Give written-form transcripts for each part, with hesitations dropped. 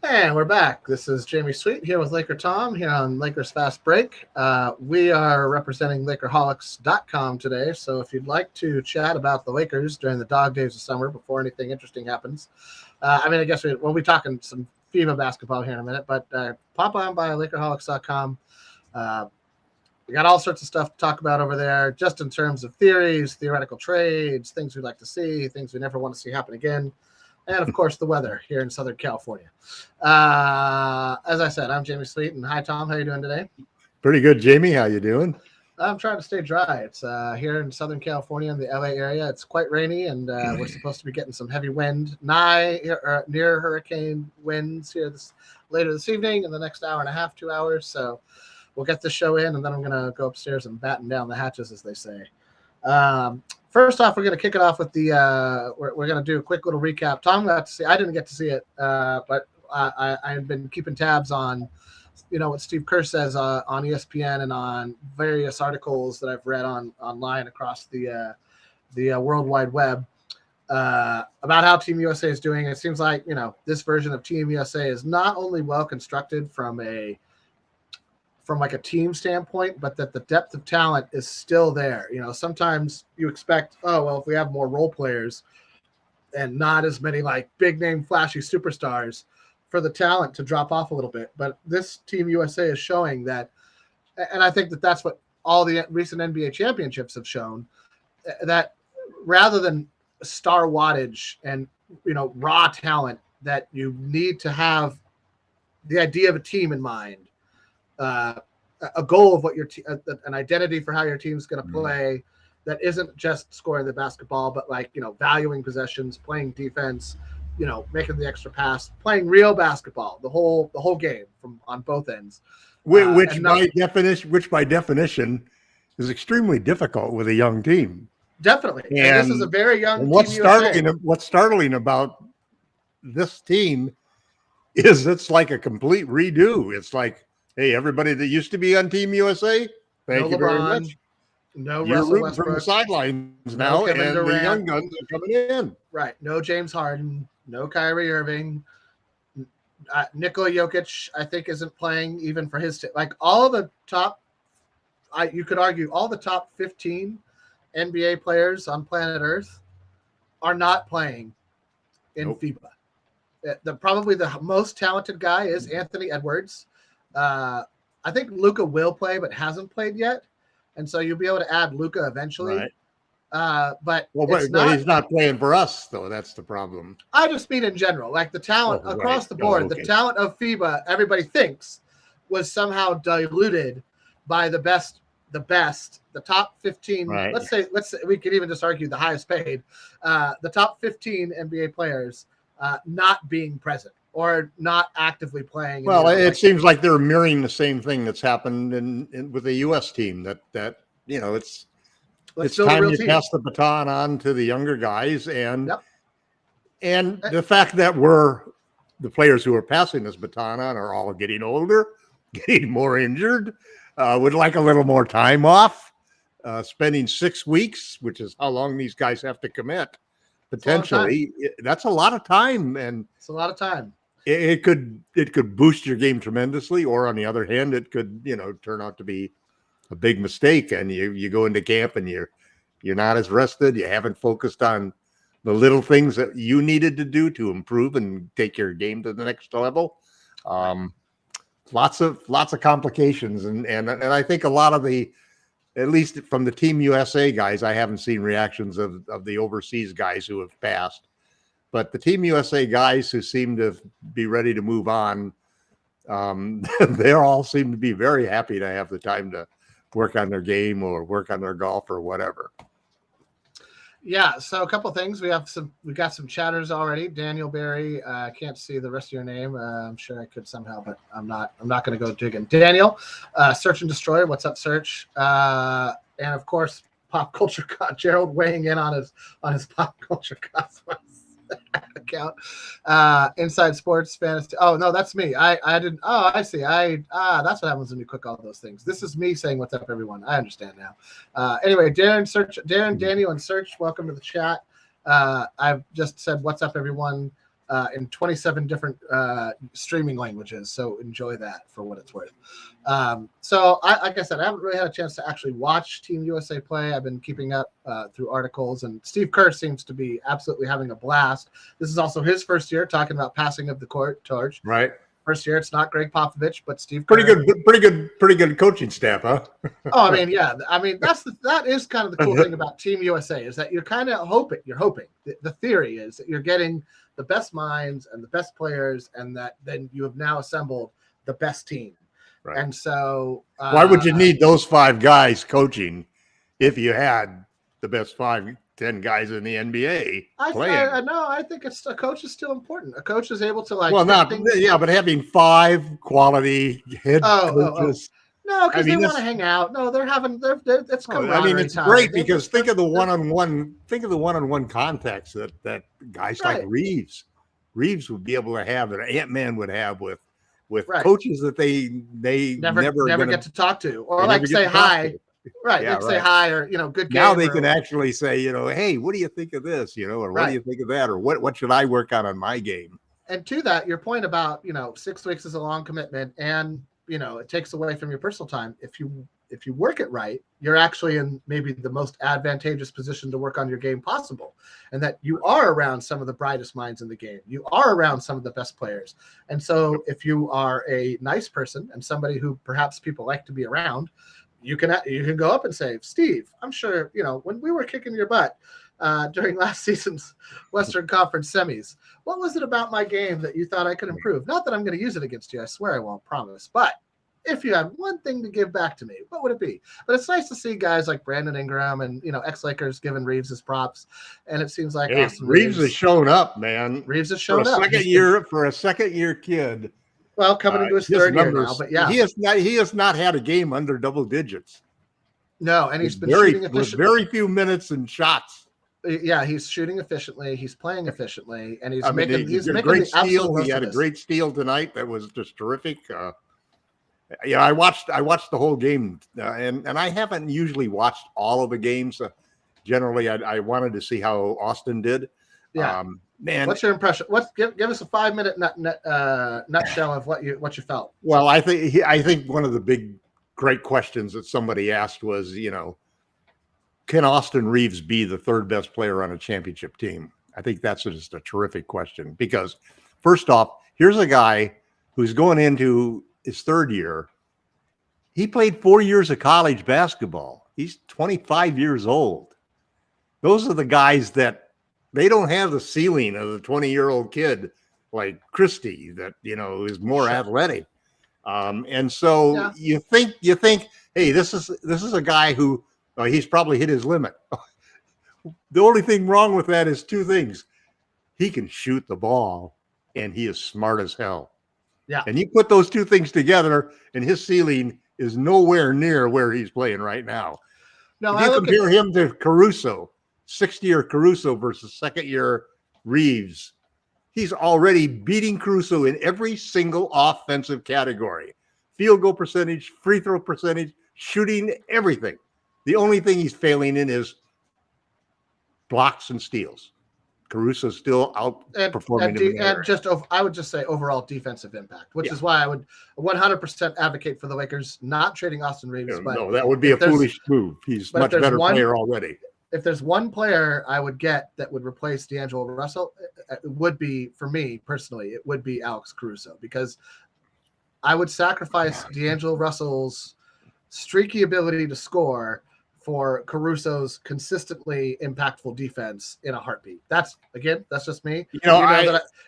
And we're back. This is Jamie Sweet here with LakerTom here on Lakers Fast Break. We are representing Lakerholics.com today. So if you'd like to chat about the Lakers during the dog days of summer before anything interesting happens, I guess we'll be talking some FIBA basketball here in a minute, but pop on by Lakerholics.com. We got all sorts of stuff to talk about over there, just in terms of theories, theoretical trades, things we'd like to see, things we never want to see happen again. And, of course, the weather here in Southern California. As I said, I'm Jamie Sweet. And hi, Tom. How are you doing today? Pretty good, Jamie. How you doing? I'm trying to stay dry. It's here in Southern California in the LA area. It's quite rainy, and we're supposed to be getting some heavy wind, near hurricane winds here later this evening in the next hour and a half, 2 hours. So we'll get this show in, and then I'm going to go upstairs and batten down the hatches, as they say. First off, we're going to kick it off with the we're going to do a quick little recap. Tom got to see. I didn't get to see it, but I've been keeping tabs on, what Steve Kerr says on ESPN and on various articles that I've read online across the World Wide Web about how Team USA is doing. It seems like this version of Team USA is not only well constructed from a team standpoint, but that the depth of talent is still there. Sometimes you expect, if we have more role players and not as many like big name flashy superstars, for the talent to drop off a little bit. But this Team USA is showing that, and I think that's what all the recent NBA championships have shown, that rather than star wattage and raw talent, that you need to have the idea of a team in mind. A goal of what an identity for how your team's going to play that isn't just scoring the basketball, but valuing possessions, playing defense, making the extra pass, playing real basketball, the whole game on both ends. Which by definition is extremely difficult with a young team. Definitely. And this is a very young team. What's startling about this team is it's like a complete redo. It's like, hey, everybody that used to be on Team USA, thank you very much. No You're Russell rooting Westbrook from the sidelines now, and Durant. The young guns are coming in. Right. No James Harden, no Kyrie Irving. Nikola Jokic, I think, isn't playing even for his all the top. You could argue all the top 15 NBA players on planet Earth are not playing in FIBA. Probably the most talented guy is Anthony Edwards. I think Luka will play, but hasn't played yet, and so you'll be able to add Luka eventually. Right. But he's not playing for us, though. That's the problem. I just mean in general, like the talent across the board. The talent of FIBA, everybody thinks, was somehow diluted by the top 15. Right. Let's say we could even just argue the highest paid, the top 15 NBA players not being present or not actively playing. Well, it seems like they're mirroring the same thing that's happened with the U.S. team. It's time you pass the baton on to the younger guys, and the fact that the players who are passing this baton on are all getting older, getting more injured, would like a little more time off. Spending 6 weeks, which is how long these guys have to commit, potentially, that's a lot of time, and it's a lot of time. It could boost your game tremendously, or on the other hand, it could turn out to be a big mistake, and you go into camp and you're not as rested. You haven't focused on the little things that you needed to do to improve and take your game to the next level. Lots of complications, and I think a lot of at least from the Team USA guys, I haven't seen reactions of the overseas guys who have passed. But the Team USA guys who seem to be ready to move on, they all seem to be very happy to have the time to work on their game or work on their golf or whatever. Yeah, so a couple of things. We got some chatters already. Daniel Berry, I can't see the rest of your name. I'm sure I could somehow, but I'm not going to go digging. Daniel, Search and Destroy. What's up, Search? And of course, Pop Culture Gerald weighing in on his Pop Culture Cosmos account. Inside Sports Fantasy. Oh no, that's me. I didn't. Oh, I see. That's what happens when you click all those things. This is me saying what's up, everyone. I understand now. Anyway, Darren, Daniel, and Search, welcome to the chat. I've just said what's up, everyone. in 27 different streaming languages. So enjoy that for what it's worth. So like I said, I haven't really had a chance to actually watch Team USA play. I've been keeping up through articles, and Steve Kerr seems to be absolutely having a blast. This is also his first year talking about passing of the torch. Right. First year, it's not Greg Popovich, but Steve Kerr. Pretty good coaching staff, huh? Oh, I mean, yeah. I mean, that is kind of the cool thing about Team USA is that you're kind of hoping. The theory is that you're getting the best minds and the best players, and that then you have now assembled the best team. Right. And so, why would you need those 5 guys coaching if you had the best 5-10 guys in the NBA playing? I think a coach is still important. A coach is able to but having 5 quality head coaches. No, because they want to hang out. No, it's camaraderie. It's great because think of the one-on-one context that guys like Reeves would be able to have, that Ant-Man would have with coaches that they never get to talk to, or like say hi. Right. Yeah, say hi, or good game. Now they can actually say, hey, what do you think of this? Or what do you think of that? Or what should I work on my game? And to that, your point about 6 weeks is a long commitment, and it takes away from your personal time. If you work it right, you're actually in maybe the most advantageous position to work on your game possible, and that you are around some of the brightest minds in the game. You are around some of the best players. And so if you are a nice person and somebody who perhaps people like to be around, you can go up and say, Steve, I'm sure, when we were kicking your butt during last season's Western Conference semis, what was it about my game that you thought I could improve? Not that I'm going to use it against you. I swear I won't, promise. But if you had one thing to give back to me, what would it be? But it's nice to see guys like Brandon Ingram and, ex-Lakers giving Reeves his props. And it seems like Reeves has shown up, man. Reeves has shown up. For a second-year kid. Well, coming into his third year now, but yeah. He has not had a game under double digits. No, and he's been shooting efficiently. With very few minutes and shots. Yeah, he's shooting efficiently. He's playing efficiently, and he's making a great steal. He had a great steal tonight. That was just terrific. I watched the whole game, and I haven't usually watched all of the games. Generally, I wanted to see how Austin did. Yeah. Man, what's your impression? Give us a 5-minute nutshell of what you felt. Well, I think one of the great questions that somebody asked was, can Austin Reeves be the 3rd best player on a championship team? I think that's just a terrific question, because first off, here's a guy who's going into his 3rd year. He played 4 years of college basketball. He's 25 years old. Those are the guys that they don't have the ceiling of the 20-year-old kid like Christie that, is more athletic. And so you think, hey, this is a guy who he's probably hit his limit. The only thing wrong with that is 2 things. He can shoot the ball, and he is smart as hell. Yeah. And you put those 2 things together, and his ceiling is nowhere near where he's playing right now. No, if you compare him to Caruso, 6th-year Caruso versus 2nd-year Reeves, he's already beating Caruso in every single offensive category. Field goal percentage, free throw percentage, shooting, everything. The only thing he's failing in is blocks and steals. Caruso's still outperforming him. I would just say overall defensive impact, which is why I would 100% advocate for the Lakers not trading Austin Reeves. No, that would be a foolish move. He's much better player already. If there's one player I would get that would replace D'Angelo Russell, it would be, for me personally, it would be Alex Caruso, because I would sacrifice D'Angelo Russell's streaky ability to score for Caruso's consistently impactful defense in a heartbeat. That's just me.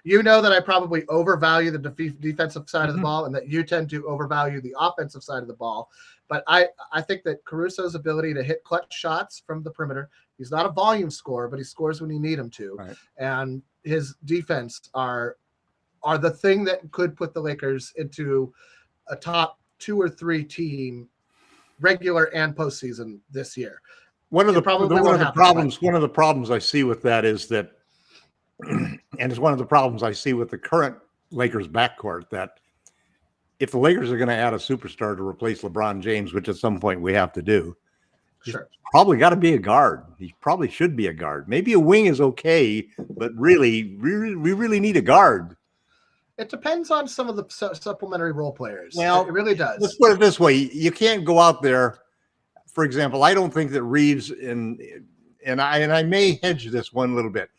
You know that I probably overvalue the defensive side of the ball, and that you tend to overvalue the offensive side of the ball. But I think that Caruso's ability to hit clutch shots from the perimeter, he's not a volume scorer, but he scores when you need him to. Right. And his defense are the thing that could put the Lakers into a top 2 or 3 team, regular and postseason this year. One of the problems I see with that is that, and it's one of the problems I see with the current Lakers backcourt, that if the Lakers are going to add a superstar to replace LeBron James, which at some point we have to do, Sure. Probably got to be a guard. He probably should be a guard. Maybe a wing is okay, but really, we really need a guard. It depends on some of the supplementary role players. Well, it really does. Let's put it this way: you can't go out there. For example, I don't think that Reeves and I may hedge this one little bit.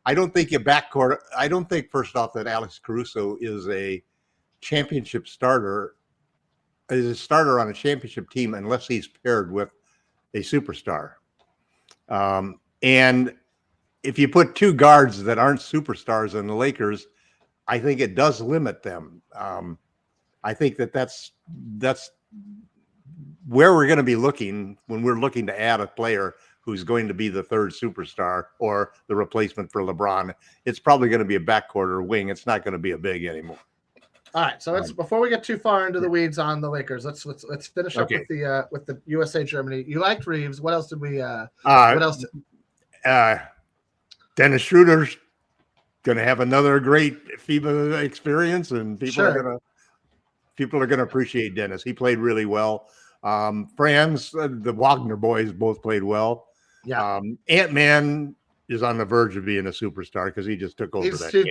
I don't think a backcourt. I don't think first off that Alex Caruso is a championship starter. Is a starter on a championship team unless he's paired with a superstar. And if you put two guards that aren't superstars in the Lakers, I think it does limit them. I think that's where we're going to be looking when we're looking to add a player who's going to be the third superstar or the replacement for LeBron. It's probably going to be a backcourt or wing. It's not going to be a big anymore. All right, so let's before we get too far into the weeds on the Lakers, let's finish up with the USA Germany. You liked Reeves. What else did we? What else? Dennis Schroeder's going to have another great FIBA experience, and people are going to appreciate Dennis. He played really well. Franz, the Wagner boys both played well. Yeah. Ant-Man is on the verge of being a superstar because he just took over that game.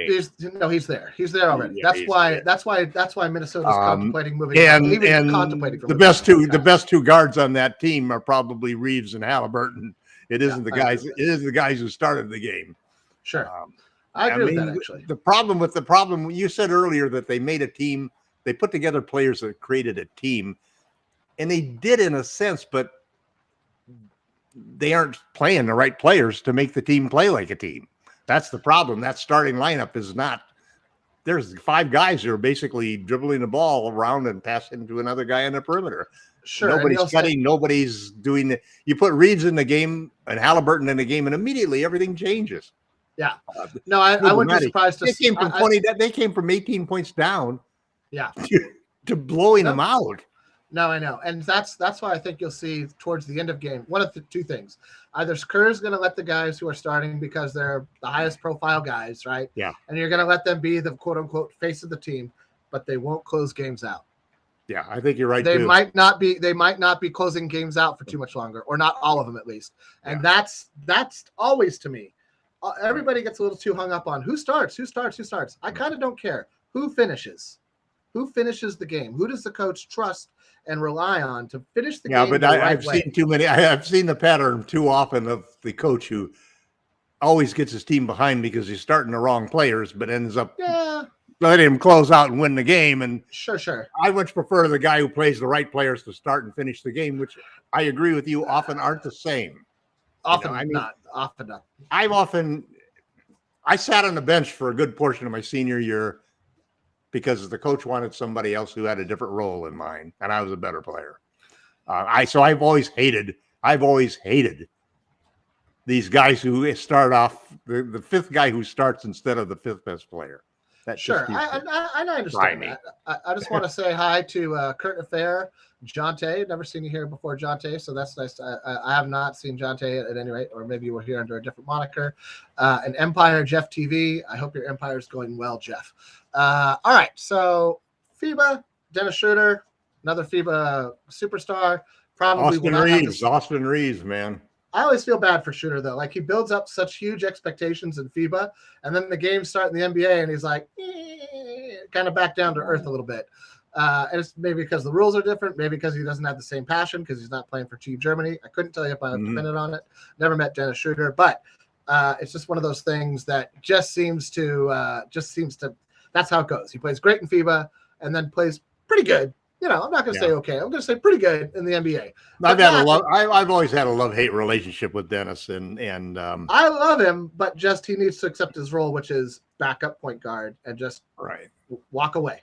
He's there. He's there already. Yeah, that's why Minnesota's contemplating moving. And contemplating the best two guards on that team are probably Reeves and Halliburton. It isn't the guys. It is the guys who started the game. Sure, I agree with that. Actually, the problem you said earlier that they made a team. They put together players that created a team, and they did in a sense, but they aren't playing the right players to make the team play like a team. That's the problem. That starting lineup is not. There's 5 guys who are basically dribbling the ball around and passing to another guy on the perimeter. Sure, nobody's cutting. Nobody's doing it. You put Reeves in the game and Halliburton in the game, and immediately everything changes. Yeah. No, I wouldn't be surprised to. They came from 20. They came from 18 points down. Yeah. To blowing them out. No, I know. And that's why I think you'll see towards the end of game, one of the two things. Either Kerr's going to let the guys who are starting because they're the highest profile guys, right? Yeah. And you're going to let them be the quote unquote face of the team, but they won't close games out. Yeah, I think you're right. They might not be closing games out for too much longer, or not all of them at least. And that's always, to me, everybody gets a little too hung up on who starts. I kind of don't care who finishes the game. Who does the coach trust and rely on to finish the game? Yeah, but I've seen too many. I've seen the pattern too often of the coach who always gets his team behind because he's starting the wrong players, but ends up letting him close out and win the game. And sure, I much prefer the guy who plays the right players to start and finish the game, which I agree with you often aren't the same. Often not. I sat on the bench for a good portion of my senior year because the coach wanted somebody else who had a different role in mine, and I was a better player. I've always hated these guys who start off the fifth guy who starts instead of the fifth best player. Sure, I understand that. I just want to say hi to Kurt Affair, Jonte. Never seen you here before, Jonte, so that's nice. I have not seen Jonte at any rate, or maybe you were here under a different moniker. And Empire, Jeff TV. I hope your Empire is going well, Jeff. All right, so FIBA, Dennis Schroeder, another FIBA superstar. Probably Austin Reeves, man. I always feel bad for Schroeder, though. Like, he builds up such huge expectations in FIBA, and then the games start in the NBA, and he's like, kind of back down to earth a little bit. And it's maybe because the rules are different, maybe because he doesn't have the same passion because he's not playing for Team Germany. I couldn't tell you if I depended on it. Never met Dennis Schroeder, but it's just one of those things that just seems to that's how it goes. He plays great in FIBA and then plays pretty good. You know, I'm not going to say okay. I'm going to say pretty good in the NBA. I've always had a love-hate relationship with Dennis, and I love him, but just he needs to accept his role, which is backup point guard, and just walk away.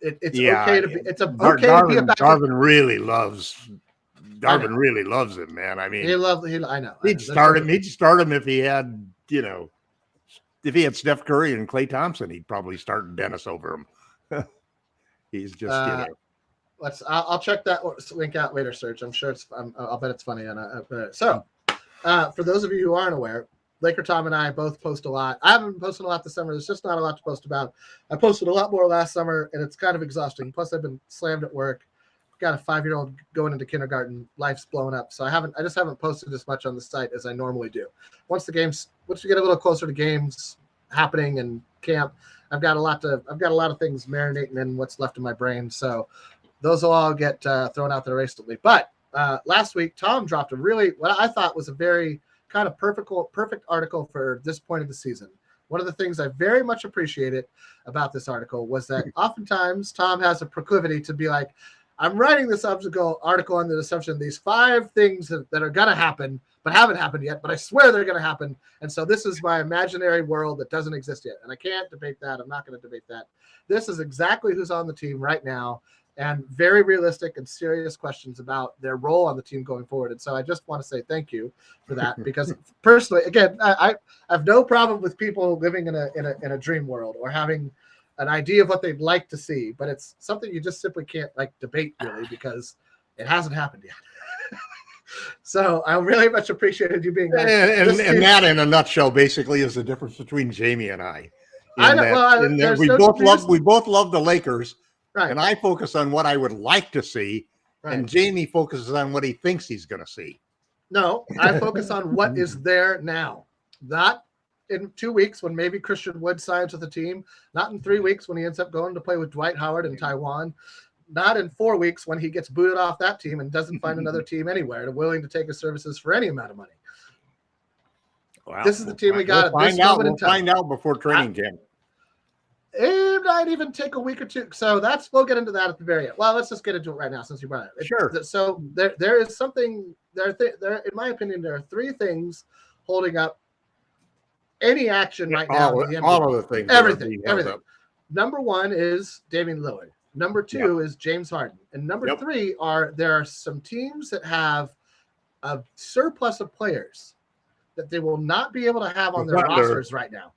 It's okay to be. It's okay to be a backup. Darvin really loves him, man. I mean, I know. He'd start him if he had, if he had Steph Curry and Klay Thompson, he'd probably start Dennis over him. He's just, I'll check that link out later, Serge. I'm sure I'll bet it's funny. So, for those of you who aren't aware, LakerTom and I both post a lot. I haven't been posting a lot this summer. There's just not a lot to post about. I posted a lot more last summer, and it's kind of exhausting. Plus, I've been slammed at work. got a 5-year-old going into kindergarten. Life's blown up, so I just haven't posted as much on the site as I normally do. Once we get a little closer to games happening and camp, I've got a lot of things marinating in what's left in my brain. So those will all get thrown out there recently. But last week, Tom dropped what I thought was a very kind of perfect article for this point of the season. One of the things I very much appreciated about this article was that oftentimes Tom has a proclivity to be like, I'm writing this article on the assumption these 5 things that are going to happen, but haven't happened yet, but I swear they're going to happen. And so this is my imaginary world that doesn't exist yet. And I can't debate that. I'm not going to debate that. This is exactly who's on the team right now, and very realistic and serious questions about their role on the team going forward. And so I just want to say thank you for that, because personally, again, I have no problem with people living in a dream world or having an idea of what they'd like to see, but it's something you just simply can't debate really, because it hasn't happened yet. So I really much appreciated you being and that in a nutshell basically is the difference between Jamie and I. We both love the Lakers. Right. And I focus on what I would like to see, right, and Jamie focuses on what he thinks he's going to see. No, I focus on what is there now. Not in 2 weeks when maybe Christian Wood signs with the team. Not in 3 weeks when he ends up going to play with Dwight Howard in Taiwan. Not in 4 weeks when he gets booted off that team and doesn't find another team anywhere willing to take his services for any amount of money. Wow. This is the team we got. We'll find out before training camp. It might even take a week or two. So we'll get into that at the very end. Well, let's just get into it right now since you brought it. Sure. So there is something there. In my opinion, there are 3 things holding up any action right now. All of the things. Everything. Number 1 is Damian Lillard. Number 2 is James Harden. And number 3 there are some teams that have a surplus of players that they will not be able to have on their rosters right now.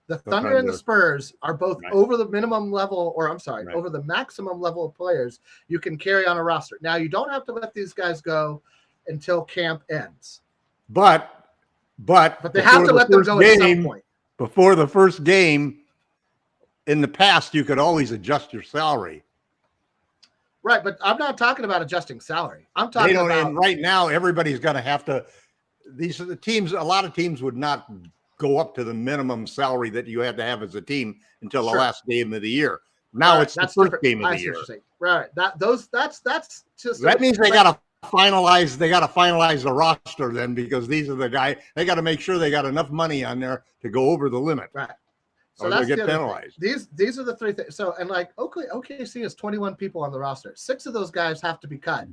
The Thunder and the Spurs are both over the minimum level, over the maximum level of players you can carry on a roster. Now, you don't have to let these guys go until camp ends. But they have to let them go at some point. Before the first game, in the past, you could always adjust your salary. Right, but I'm not talking about adjusting salary. I'm talking about... And right now, everybody's going to have to... These are the teams... A lot of teams would not go up to the minimum salary that you had to have as a team until the last game of the year. Now it's the first game of the year. Right. That's just that means they got to finalize. They got to finalize the roster then, because these are the guys. They got to make sure they got enough money on there to go over the limit. Right. So that's get penalized. These are the 3 things. So OKC has 21 people on the roster. 6 of those guys have to be cut.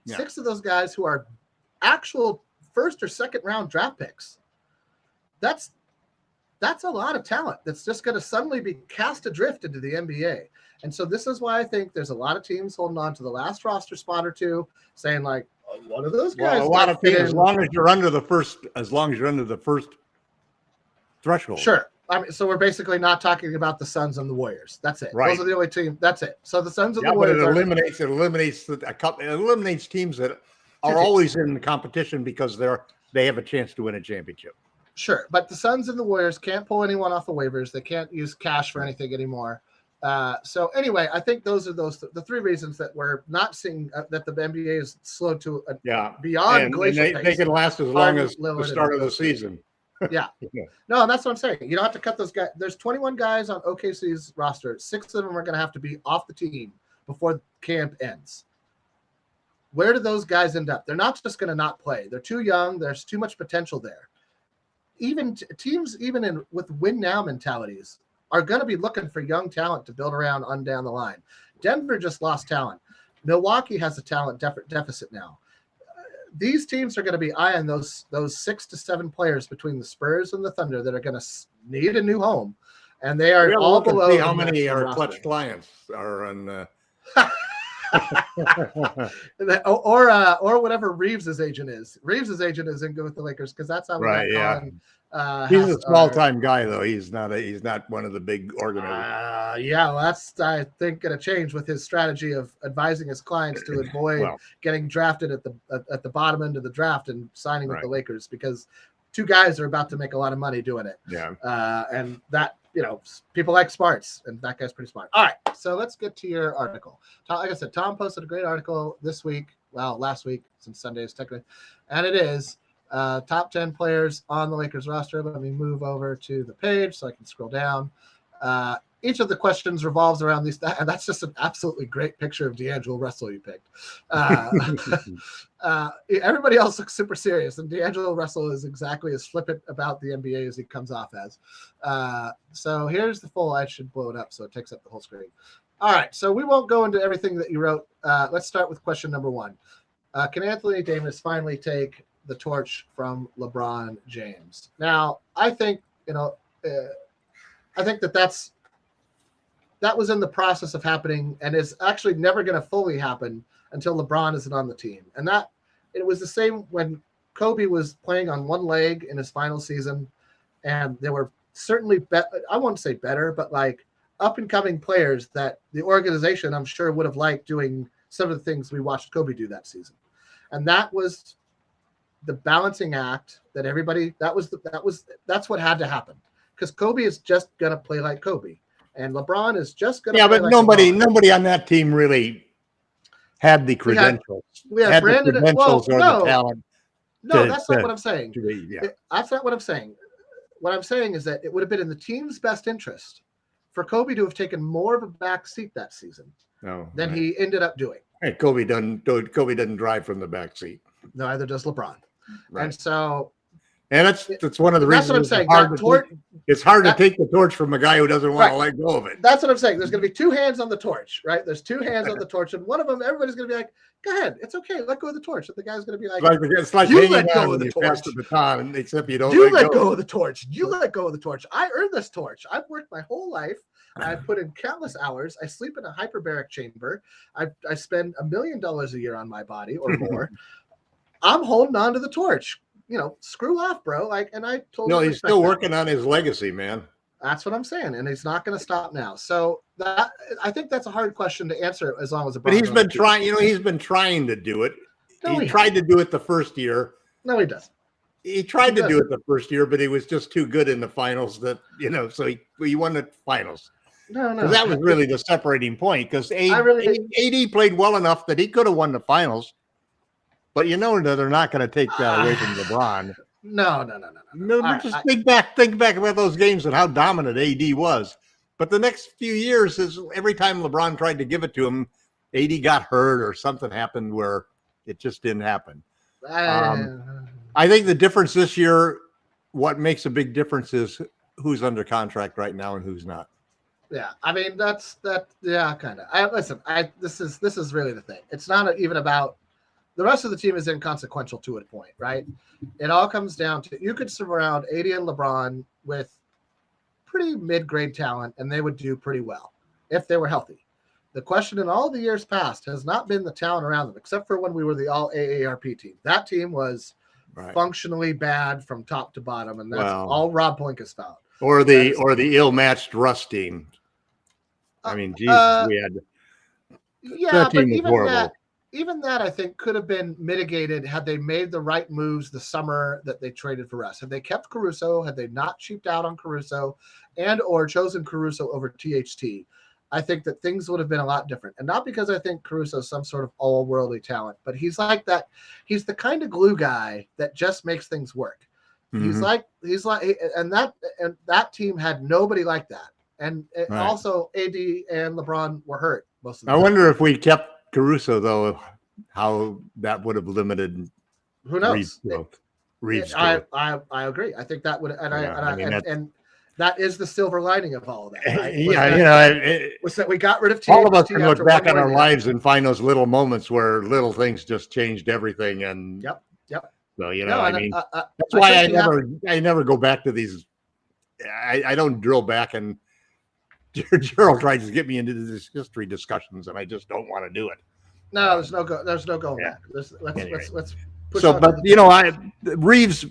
Yeah. 6 of those guys who are actual first or second round draft picks. That's a lot of talent that's just going to suddenly be cast adrift into the NBA. And so this is why I think there's a lot of teams holding on to the last roster spot or 2, saying one of those guys. Well, a lot of teams, as long as you're under the first threshold. Sure. I mean, so we're basically not talking about the Suns and the Warriors. That's it. Right. Those are the only team. That's it. So the Suns and the Warriors. But it eliminates teams that are always in the competition because they have a chance to win a championship. Sure, but the Suns and the Warriors can't pull anyone off the waivers. They can't use cash for anything anymore. So anyway, I think those are the 3 reasons that we're not seeing that the NBA is slow to beyond glacial pace. They can last as long as the start of the season. Yeah. No, that's what I'm saying. You don't have to cut those guys. There's 21 guys on OKC's roster. 6 of them are going to have to be off the team before with ends. Where do those guys end up? They're not just going to not play. They're too young. There's too much potential there. Even teams, with win now mentalities, are going to be looking for young talent to build around on down the line. Denver just lost talent. Milwaukee has a talent deficit now. These teams are going to be eyeing those 6 to 7 players between the Spurs and the Thunder that are going to need a new home, and they are all below. See how many our clutch clients are on. or whatever Reeves's agent is. Reeves's agent is in good with the Lakers because that's how we got Colin. He's a small-time guy, though. He's not one of the big organizers. Well, that's, I think, going to change with his strategy of advising his clients to avoid getting drafted at the bottom end of the draft and signing with the Lakers, because 2 guys are about to make a lot of money doing it. Yeah, and that people like smarts, and that guy's pretty smart. All right, so let's get to your article. Like I said, Tom posted a great article this week. Well, last week, since Sunday is technically, and it is top 10 players on the Lakers roster. Let me move over to the page so I can scroll down. Each of the questions revolves around these, and that's just an absolutely great picture of D'Angelo Russell you picked. Everybody else looks super serious, and D'Angelo Russell is exactly as flippant about the NBA as he comes off as. So here's the full. I should blow it up so it takes up the whole screen. All right, so we won't go into everything that you wrote. Let's start with question number 1. Can Anthony Davis finally take the torch from LeBron James? Now, I think that was in the process of happening and is actually never going to fully happen until LeBron isn't on the team. And that it was the same when Kobe was playing on one leg in his final season, and there were certainly I won't say better, but like up and coming players that the organization I'm sure would have liked doing some of the things we watched Kobe do that season. And that was the balancing act that everybody that's what had to happen, because Kobe is just going to play like Kobe. And LeBron is just going to play but like nobody on that team really had the credentials. We had Brandon, the credentials or the talent. No, that's not what I'm saying. Yeah. That's not what I'm saying. What I'm saying is that it would have been in the team's best interest for Kobe to have taken more of a back seat that season than he ended up doing. Hey, Kobe doesn't drive from the back seat. Neither does LeBron. Right. And so And that's one of the reasons. That's what I'm saying. It's hard to take the torch from a guy who doesn't want to let go of it. That's what I'm saying. There's going to be 2 hands on the torch, right? There's 2 hands on the torch, and one of them, everybody's going to be like, "Go ahead, it's okay, let go of the torch." And the guy's going to be like, "It's like you let go of the torch, the baton, except you don't. You let go of the torch. You let go of the torch. I earned this torch. I've worked my whole life. I've put in countless hours. I sleep in a hyperbaric chamber. I spend $1 million a year on my body or more. I'm holding on to the torch." Screw off, bro. And I told him. No, he's still working on his legacy, man. That's what I'm saying, and he's not going to stop now. So I think that's a hard question to answer as long as. But he's been trying. He's been trying to do it. He tried to do it the first year. No, he doesn't. He tried to do it the first year, but he was just too good in the finals. So he won the finals. No. That was really the separating point, because AD played well enough that he could have won the finals. But that they're not going to take that away from LeBron. No. Just think back about those games and how dominant AD was. But the next few years is every time LeBron tried to give it to him, AD got hurt or something happened where it just didn't happen. I think the difference this year, what makes a big difference is who's under contract right now and who's not. Yeah, I mean kind of. Listen, this is really the thing. It's not even about. The rest of the team is inconsequential to a point, right? It all comes down to you could surround AD and LeBron with pretty mid-grade talent, and they would do pretty well if they were healthy. The question in all the years past has not been the talent around them, except for when we were the all AARP team. That team was functionally bad from top to bottom, and that's all Rob Pelinka's found. Or the ill-matched Russ team. I mean, Jesus, we had that team was horrible. Even that, I think, could have been mitigated had they made the right moves the summer that they traded for Russ. Had they kept Caruso, had they not cheaped out on Caruso and or chosen Caruso over THT, I think that things would have been a lot different. And not because I think Caruso is some sort of all-worldly talent, but he's like that. He's the kind of glue guy that just makes things work. Mm-hmm. And that team had nobody like that. And also AD and LeBron were hurt most of the time. I wonder if we kept Caruso, though, how that would have limited. Who knows? Reeves I agree. I think that would, and that is the silver lining of all of that. Right? Was that we got rid of THT. All of us can look back on our lives and find those little moments where little things just changed everything. And yep. So that's why I never go back to these. I don't drill back, and Gerald tries to get me into these history discussions, and I just don't want to do it. No, there's no going back. Let's push so, on but Reeves.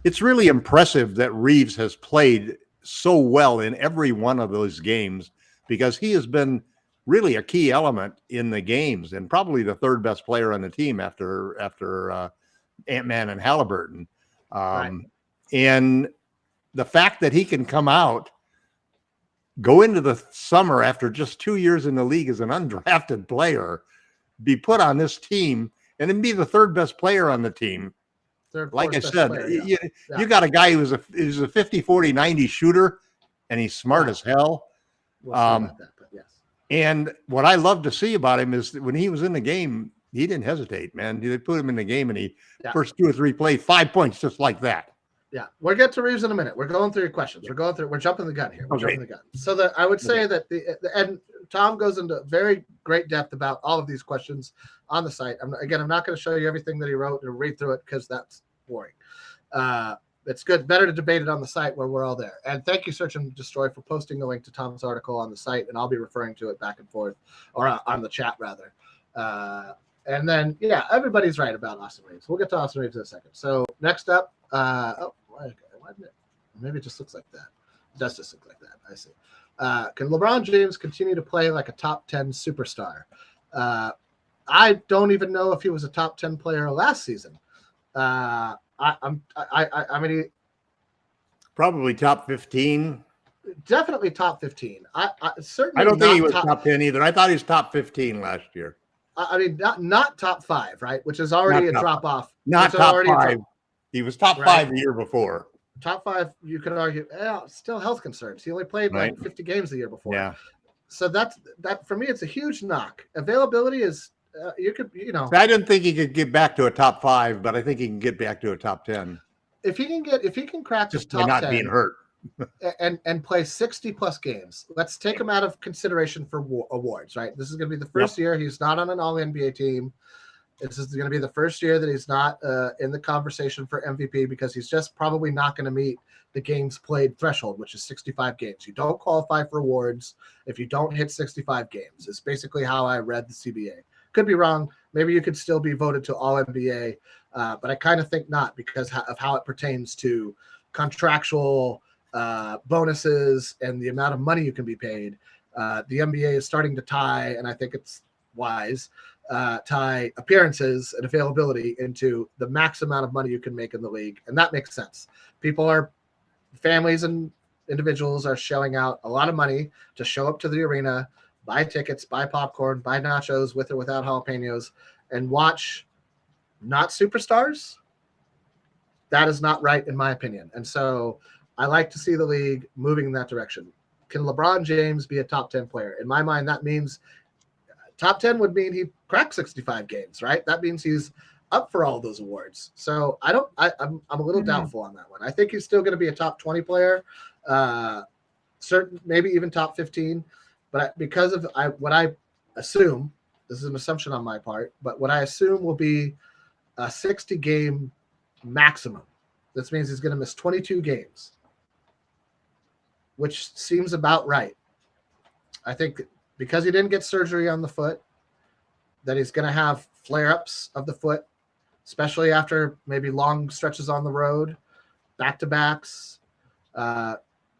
It's really impressive that Reeves has played so well in every one of those games, because he has been really a key element in the games and probably the third best player on the team after Ant-Man and Halliburton. And the fact that he can come out go into the summer after just 2 years in the league as an undrafted player, be put on this team, and then be the third best player on the team. Like I said, you got a guy who's a 50, 40, 90 shooter, and he's smart as hell. We'll see about that, but yes. And what I love to see about him is that when he was in the game, he didn't hesitate, man. They put him in the game, and first 2 or 3 plays, 5 points, just like that. Yeah, we'll get to Reeves in a minute. We're going through your questions. We're jumping the gun here. Jumping the gun. So I would say that and Tom goes into very great depth about all of these questions on the site. I'm not going to show you everything that he wrote and read through it because that's boring. It's good, better to debate it on the site where we're all there. And thank you, Search and Destroy, for posting a link to Tom's article on the site, and I'll be referring to it back and forth, or on the chat rather. And then, everybody's right about Austin Reeves. We'll get to Austin Reeves in a second. So next up, maybe it just looks like that. It does just look like that. I see. Can LeBron James continue to play like a top 10 superstar? I don't even know if he was a top 10 player last season. I mean, probably top 15. Definitely top 15. I certainly. I don't think he was top 10 either. I thought he was top 15 last year. I mean, not top 5, right? Which is already a drop off. Not top 5. He was top 5 the year before. Top 5, you could argue, still health concerns. He only played like 50 games the year before. Yeah. So that for me, it's a huge knock. Availability is I didn't think he could get back to a top 5, but I think he can get back to a top 10. If he can crack just top not 10 being hurt and play 60 plus games. Let's take him out of consideration for awards, right? This is going to be the first year he's not on an all NBA team. This is going to be the first year that he's not in the conversation for MVP because he's just probably not going to meet the games played threshold, which is 65 games. You don't qualify for awards if you don't hit 65 games. It's basically how I read the CBA. Could be wrong. Maybe you could still be voted to all NBA, but I kind of think not because of how it pertains to contractual bonuses and the amount of money you can be paid. The NBA is starting to tie, and I think it's wise, tie appearances and availability into the max amount of money you can make in the league. And that makes sense. Families and individuals are shelling out a lot of money to show up to the arena, buy tickets, buy popcorn, buy nachos with or without jalapenos, and watch not superstars. That is not right, in my opinion. And so I like to see the league moving in that direction. Can LeBron James be a top 10 player? In my mind, that means top 10 would mean he cracked 65 games, right? That means he's up for all those awards. So I'm a little doubtful on that one. I think he's still going to be a top 20 player, maybe even top 15. But because of what I assume, this is an assumption on my part, but what I assume will be a 60 game maximum. This means he's going to miss 22 games, which seems about right. I think because he didn't get surgery on the foot, that he's going to have flare-ups of the foot, especially after maybe long stretches on the road, back-to-backs.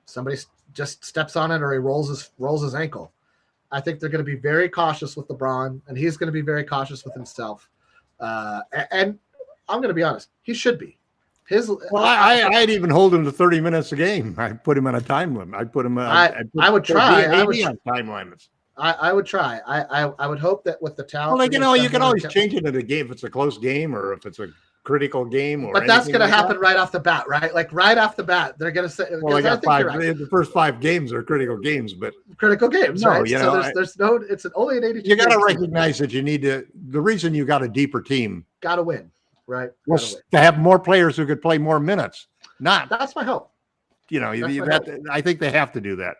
Somebody just steps on it or he rolls his ankle. I think they're going to be very cautious with LeBron, and he's going to be very cautious with himself. And I'm going to be honest, he should be. I'd even hold him to 30 minutes a game. I'd put him on a time limit. I'd put him. I would try. I would on time limits. I would try. I would hope that with the talent. Well, you can always change it in a game if it's a close game or if it's a critical game. But that's going to happen right off the bat, right? Like right off the bat, they're going to say. Well, I got 5. Right. The first 5 games are critical games, but critical games, no, right? You know, so there's no. It's only an 82. You got to recognize that you need to. The reason you got a deeper team. Got to win. Right. To have more players who could play more minutes. That's my hope. I think they have to do that.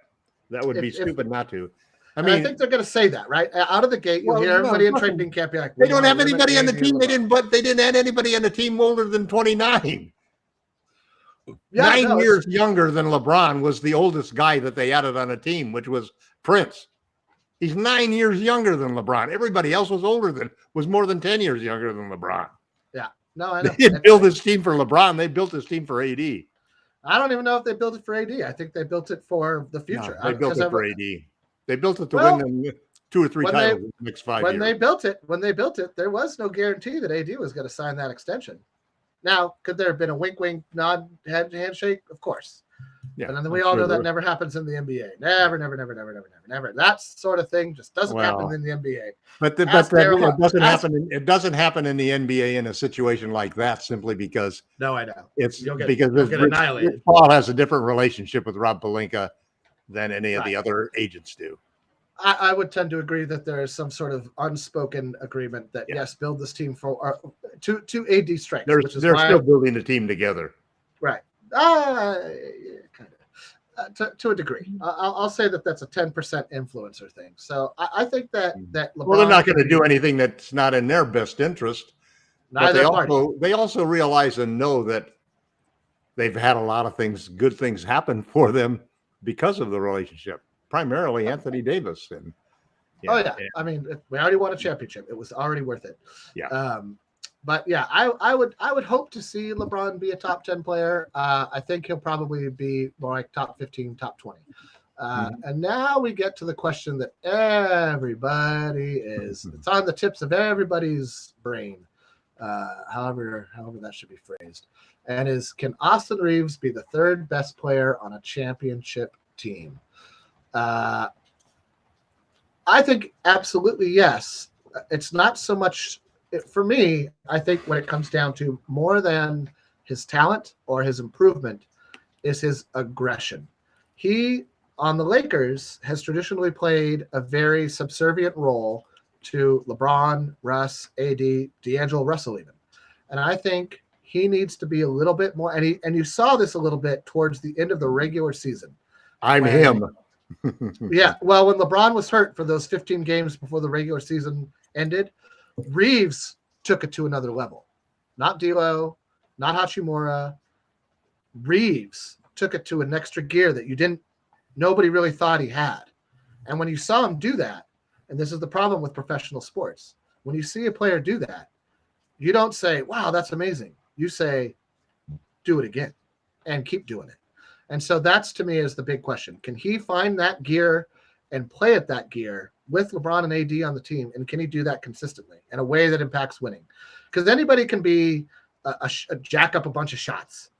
That would be stupid not to. I think they're going to say that right out of the gate. You'll hear everybody in training camp be like, they don't have anybody on the team. They didn't add anybody on the team older than 29. 9 years younger than LeBron was the oldest guy that they added on a team, which was Prince. He's 9 years younger than LeBron. Everybody else was more than 10 years younger than LeBron. Yeah. No, I know. They didn't build this team for LeBron. They built this team for AD. I don't even know if they built it for AD. I think they built it for the future. No, they built it for AD. They built it to win them 2 or 3 titles in the next 5 years. When they built it, there was no guarantee that AD was going to sign that extension. Now, could there have been a wink, nod, handshake? Of course. Yeah, and then we all know that never happens in the NBA. Never. That sort of thing just doesn't happen in the NBA. But it doesn't happen in the NBA in a situation like that simply because I know you'll get annihilated. Rich Paul has a different relationship with Rob Pelinka than any of the other agents do. I would tend to agree that there is some sort of unspoken agreement that yes, build this team for to AD strengths. They're still building the team together, right? Kind of to a degree. I'll say that that's a 10% influencer thing. So I think that LeBron, they're not going to do anything that's not in their best interest. But they also realize and know that they've had a lot of good things happen for them because of the relationship. Primarily Anthony Davis. And I mean, we already won a championship. It was already worth it. Yeah. But yeah, I would hope to see LeBron be a top 10 player. I think he'll probably be more like top 15, top 20. And now we get to the question that everybody it's on the tips of everybody's brain. However that should be phrased. And can Austin Reeves be the third best player on a championship team? I think absolutely yes. It's not so much for me. I think when it comes down to more than his talent or his improvement is his aggression. He on the Lakers has traditionally played a very subservient role to LeBron, Russ, AD, D'Angelo Russell even. And I think he needs to be a little bit more, and you saw this a little bit towards the end of the regular season. Him. Yeah, well, when LeBron was hurt for those 15 games before the regular season ended, Reeves took it to another level. Not D'Lo, not Hachimura. Reeves took it to an extra gear that nobody really thought he had. And when you saw him do that, and this is the problem with professional sports, when you see a player do that, you don't say, wow, that's amazing. You say, do it again and keep doing it. And so that's, to me, is the big question. Can he find that gear and play at that gear with LeBron and AD on the team? And can he do that consistently in a way that impacts winning? Because anybody can be a jack up a bunch of shots,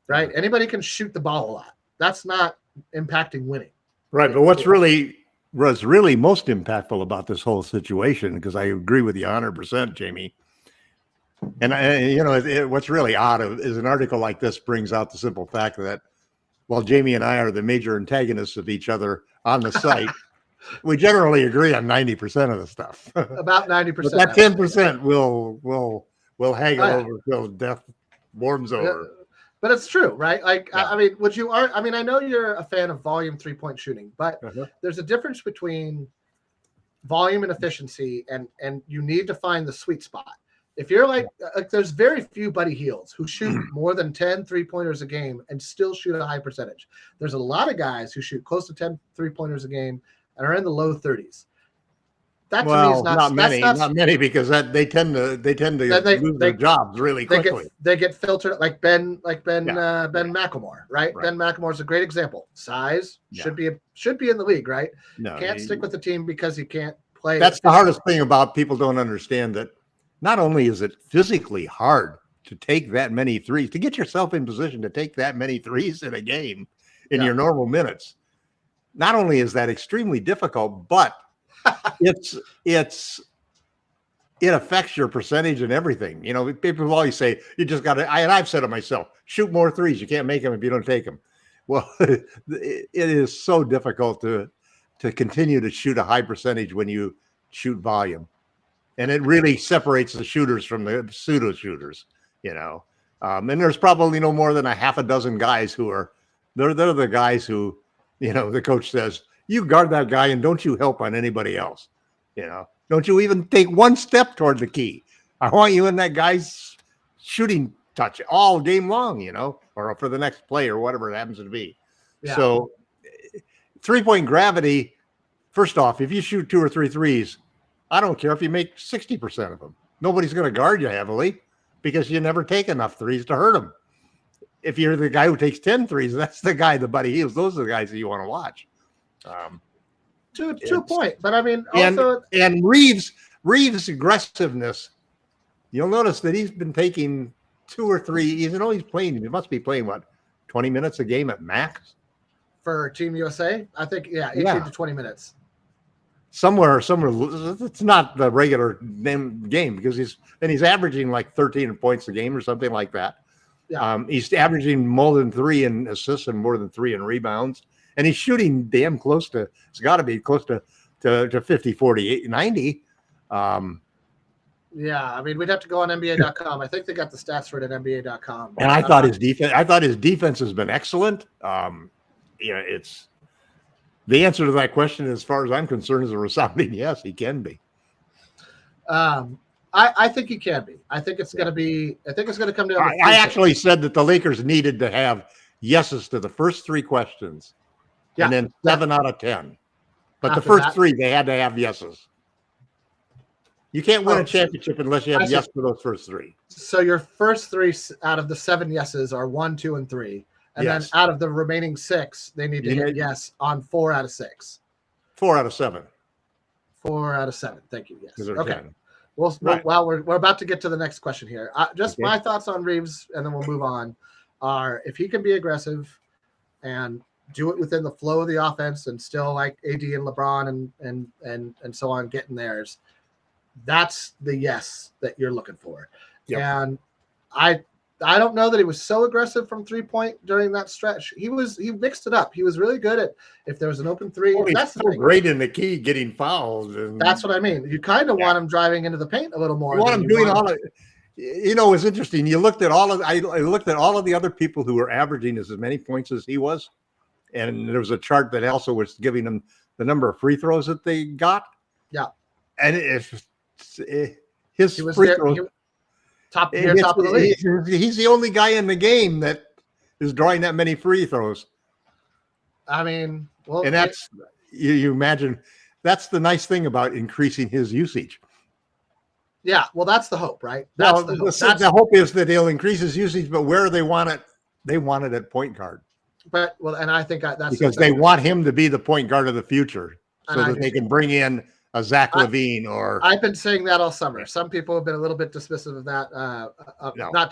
right? Mm-hmm. Anybody can shoot the ball a lot. That's not impacting winning. Right. But was really most impactful about this whole situation, because I agree with you 100%, Jamie. And, what's really odd is an article like this brings out the simple fact that while Jamie and I are the major antagonists of each other on the site, we generally agree on 90% of the stuff. About 90%. But that 10% will haggle over till death warms over. But it's true, right? Like, yeah. I know you're a fan of volume 3-point shooting, but there's a difference between volume and efficiency, and you need to find the sweet spot. If you're like there's very few Buddy Hields who shoot more than 10 3-pointers a game and still shoot a high percentage. There's a lot of guys who shoot close to 10 3-pointers a game and are in the low 30s. That to me is not many, because they tend to lose their jobs really quickly. They get filtered like Ben McLemore, right? Ben McLemore is a great example. Size should be in the league, right? No, can't stick with the team because he can't play. That's the hardest thing about people don't understand, that not only is it physically hard to take that many threes, to get yourself in position to take that many threes in a game in your normal minutes. Not only is that extremely difficult, but it affects your percentage and everything. People always say you just got to, and I've said it myself, shoot more threes. You can't make them if you don't take them. Well, it is so difficult to continue to shoot a high percentage when you shoot volume. And it really separates the shooters from the pseudo shooters, and there's probably no more than a half a dozen guys they're the guys who, the coach says, you guard that guy and don't you help on anybody else. Don't you even take one step toward the key. I want you in that guy's shooting touch all game long, or for the next play or whatever it happens to be. Yeah. So 3-point gravity, first off, if you shoot 2 or 3 threes, I don't care if you make 60% of them. Nobody's going to guard you heavily because you never take enough threes to hurt them. If you're the guy who takes 10 threes, that's the guy, the Buddy Hields. Those are the guys that you want to watch. To a point, but I mean, also and Reeves' aggressiveness. You'll notice that he's been taking 2 or 3. He must be playing 12 20 minutes a game at max for Team USA. I think 18 to 20 minutes. Somewhere. It's not the regular game because he's averaging like 13 points a game or something like that. Yeah. He's averaging more than 3 in assists and more than 3 in rebounds, and he's shooting damn close to. It's got to be close to 50, 40, 90. Yeah, I mean, we'd have to go on NBA.com. I think they got the stats for it at NBA.com. And I thought his defense has been excellent. It's the answer to that question, as far as I'm concerned, is a resounding yes. He can be. I think he can be. I think it's going to be. I think it's going to come down. I actually said that the Lakers needed to have yeses to the first 3 questions, and then 7 out of 10. But after the first 3, they had to have yeses. You can't win a championship unless you have yes to those first 3. So your first 3 out of the 7 yeses are 1, 2, and 3, and then out of the remaining 6, they need to hit yes on 4 out of 6. 4 out of 7. 4 out of 7. Thank you. Yes. Okay. 10. Well, we're about to get to the next question here. My thoughts on Reeves, and then we'll move on. Are if he can be aggressive and do it within the flow of the offense, and still like AD and LeBron and so on getting theirs. That's the yes that you're looking for. Yep. And I don't know that he was so aggressive from 3-point during that stretch. He mixed it up. He was really good at if there was an open 3. Well, that's so great in the key getting fouled. That's what I mean. You kind of want him driving into the paint a little more. You want him doing all of it. It's interesting. You looked at I looked at all of the other people who were averaging as many points as he was, and there was a chart that also was giving them the number of free throws that they got. Yeah, and his free throws. Top of the league. He's the only guy in the game that is drawing that many free throws. I mean, and that's you imagine. That's the nice thing about increasing his usage. Yeah, well, that's the hope, right? That's the hope. The hope is that he'll increase his usage, but where they want it at point guard. But and I think that's because they want him to be the point guard of the future, so that they can bring in a Zach LaVine or. I've been saying that all summer. Some people have been a little bit dismissive of that. No. Not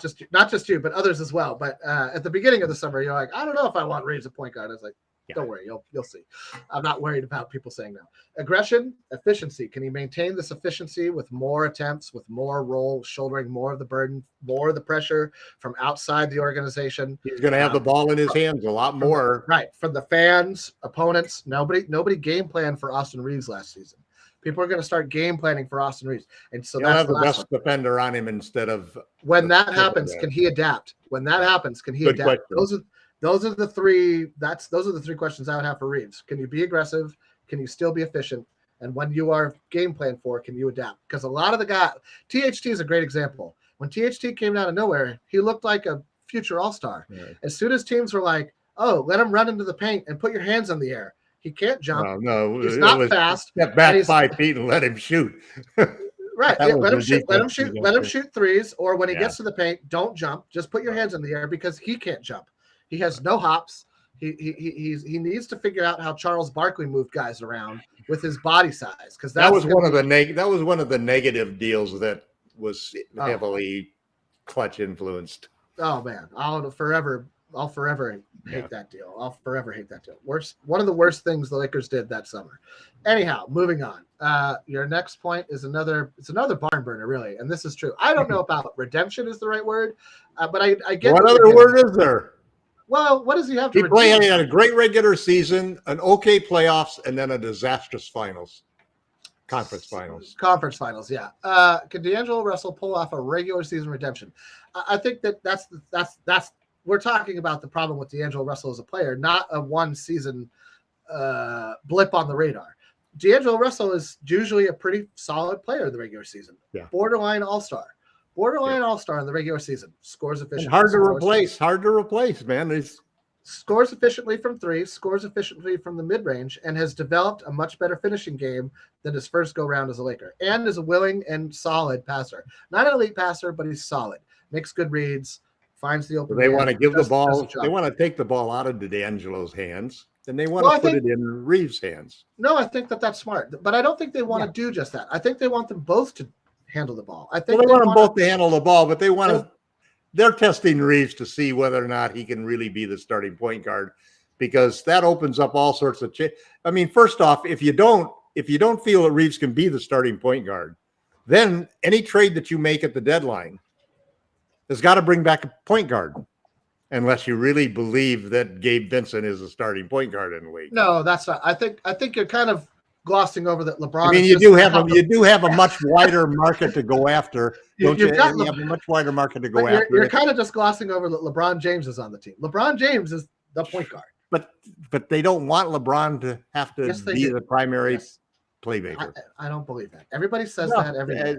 just you, but others as well. But at the beginning of the summer, you're like, I don't know if I want Reeves at point guard. I was like, don't worry, you'll see. I'm not worried about people saying that. Aggression, efficiency. Can he maintain this efficiency with more attempts, with more roles, shouldering more of the burden, more of the pressure from outside the organization? He's going to have the ball in his hands a lot more. Right. From the fans, opponents. Nobody game planned for Austin Reeves last season. People are going to start game planning for Austin Reeves. And so he'll have the best defender on him instead of. When that happens, can he adapt? When that happens, can he adapt? Those are the 3. Those are the 3 questions I would have for Reeves. Can you be aggressive? Can you still be efficient? And when you are game plan for, can you adapt? Because a lot of the guys, THT is a great example. When THT came out of nowhere, he looked like a future all-star. Right. As soon as teams were like, "Oh, let him run into the paint and put your hands in the air." He can't jump. No, he's not fast. Step back 5 feet and let him shoot. Right. Let him shoot. Let him shoot threes. Or when he gets to the paint, don't jump. Just put your hands in the air because he can't jump. He has no hops. He needs to figure out how Charles Barkley moved guys around with his body size, because that was one of the negative deals that was heavily clutch influenced. Oh man, I'll forever hate that deal. I'll forever hate that deal. One of the worst things the Lakers did that summer. Anyhow, moving on. Your next point is another barn burner, really, and this is true. I don't know about redemption is the right word, but I get. What other word is there? Well, what does he have to redeem? He had a great regular season, an okay playoffs, and then a disastrous conference finals. Yeah. Could D'Angelo Russell pull off a regular season redemption? I think that's we're talking about the problem with D'Angelo Russell as a player, not a one season blip on the radar. D'Angelo Russell is usually a pretty solid player in the regular season. Yeah. Borderline all-star in the regular season. Scores efficiently. Hard to replace, man. He's scores efficiently from 3, scores efficiently from the mid-range, and has developed a much better finishing game than his first go-round as a Laker, and is a willing and solid passer. Not an elite passer, but he's solid. Makes good reads, finds the open. They want to give the ball. They want to take the ball out of D'Angelo's hands, and they want to put it in Reeves' hands. No, I think that's smart, but I don't think they want to do just that. I think they want them both to handle the ball. I think they want them both to handle the ball, but they want to. they're testing Reeves to see whether or not he can really be the starting point guard, because that opens up all sorts of. I mean, first off, if you don't feel that Reeves can be the starting point guard, then any trade that you make at the deadline has got to bring back a point guard, unless you really believe that Gabe Vincent is a starting point guard in the league. No, that's not. I think you're kind of glossing over that LeBron. I mean, you do have a much wider market to go after, don't you? You have a much wider market to go after. You're kind of just glossing over that LeBron James is on the team. LeBron James is the point guard. But they don't want LeBron to have to be the primary playmaker. I don't believe that. Everybody says that every day.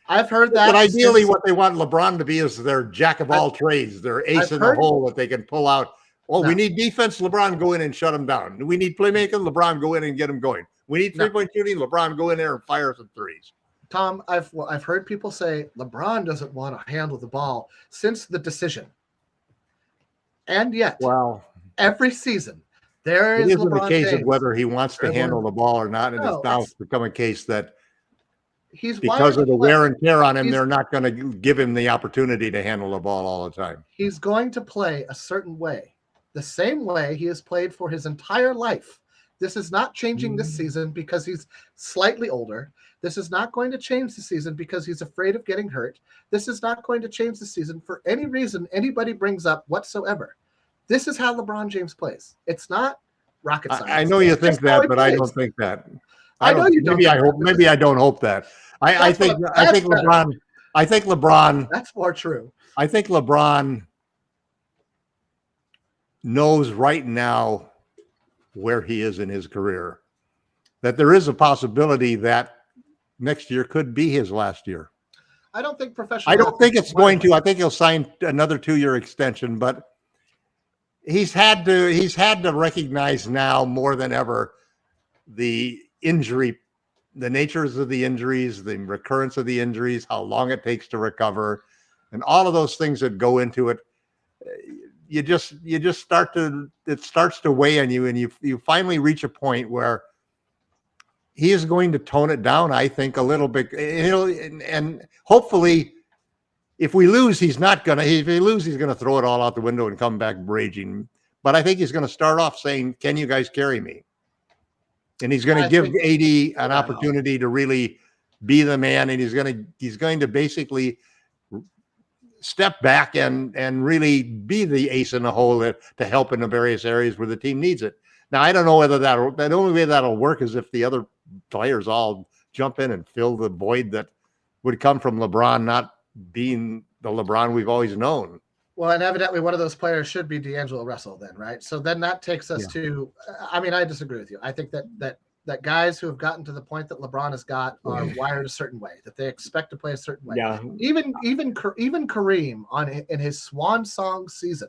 I've heard that. But ideally, what they want LeBron to be is their jack of all trades, their ace in the hole that they can pull out. We need defense. LeBron, go in and shut them down. We need playmaking. LeBron, go in and get them going. We need three-point shooting. LeBron, go in there and fire some threes. Tom, I've heard people say LeBron doesn't want to handle the ball since the decision, and yet, every season there is. It isn't a case of whether he wants to handle the ball or not, and it's now become a case that he's because of the wear and tear on him, they're not going to give him the opportunity to handle the ball all the time. He's going to play a certain way, the same way he has played for his entire life. This is not changing this season because he's slightly older. This is not going to change the season because he's afraid of getting hurt. This is not going to change the season for any reason anybody brings up whatsoever. This is how LeBron James plays. It's not rocket science. I know you think that, but I don't think that. I know you don't. Maybe I don't hope that. I think LeBron. That's more true. I think LeBron knows right now where he is in his career, that there is a possibility that next year could be his last year. I don't think professional. I don't think it's going to. I think he'll sign another 2-year extension, but he's had to recognize now more than ever the natures of the injuries, the recurrence of the injuries, how long it takes to recover, and all of those things that go into it. It starts to weigh on you, and you finally reach a point where he is going to tone it down, I think, a little bit. And hopefully, if we lose, he's not gonna. If we lose, he's gonna throw it all out the window and come back raging. But I think he's going to start off saying, "Can you guys carry me?" And he's going to give AD an opportunity to really be the man, and he's going to basically step back and really be the ace in the hole to help in the various areas where the team needs it. Now, I don't know whether the only way that'll work is if the other players all jump in and fill the void that would come from LeBron not being the LeBron we've always known. Well, and evidently one of those players should be D'Angelo Russell then, right? So then that takes us to, I mean, I disagree with you. I think that guys who have gotten to the point that LeBron has got are wired a certain way, that they expect to play a certain way. Yeah. Even Kareem in his swan song season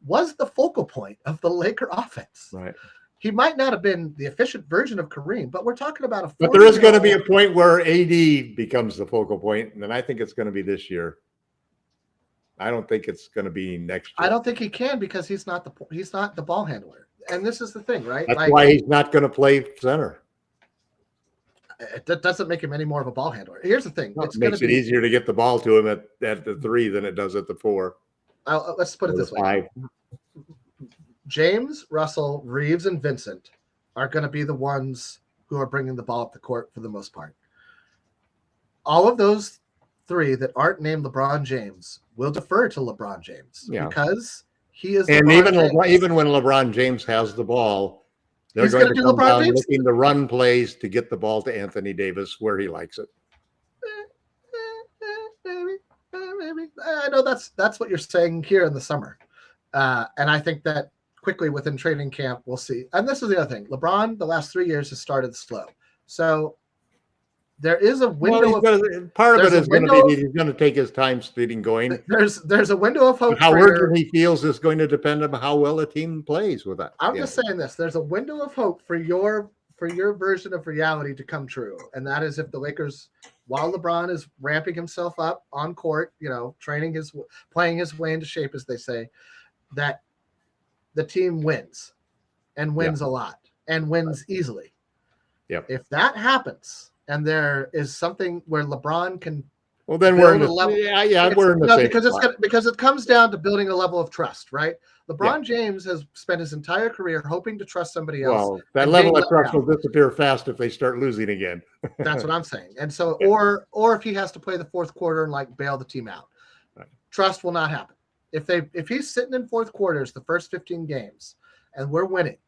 was the focal point of the Laker offense. Right. He might not have been the efficient version of Kareem, but we're talking about But there is going to be a point where AD becomes the focal point, and I think it's going to be this year. I don't think it's going to be next year. I don't think he can because he's not the ball handler. And this is the thing, right? That's why he's not going to play center. That doesn't make him any more of a ball handler. Here's the thing. It makes it easier to get the ball to him at the 3 than it does at the 4. Let's put it this way. 5. James, Russell, Reeves, and Vincent are going to be the ones who are bringing the ball up the court for the most part. All of those 3 that aren't named LeBron James will defer to LeBron James because he is. And even when LeBron James has the ball, they're going to come down looking to run plays to get the ball to Anthony Davis where he likes it. Maybe. I know that's what you're saying here in the summer, and I think that quickly within training camp we'll see. And this is the other thing: LeBron the last 3 years has started slow, so. There is a window. Part of it is going to be he's going to take his time getting going. There's a window of hope. How urgent he feels is going to depend on how well the team plays with that. I'm just saying this. There's a window of hope for your version of reality to come true, and that is if the Lakers, while LeBron is ramping himself up on court, playing his way into shape, as they say, that the team wins, and wins a lot, and wins easily. Yep. If that happens. And there is something where LeBron can Well, then we're in the we're in the same spot. Because it comes down to building a level of trust, right? LeBron Yeah. James has spent his entire career hoping to trust somebody else. Well, that level of trust will disappear fast if they start losing again. That's what I'm saying. And so, Yeah. or if he has to play the fourth quarter and like bail the team out, Right. Trust will not happen. If he's sitting in fourth quarters the first 15 games and we're winning,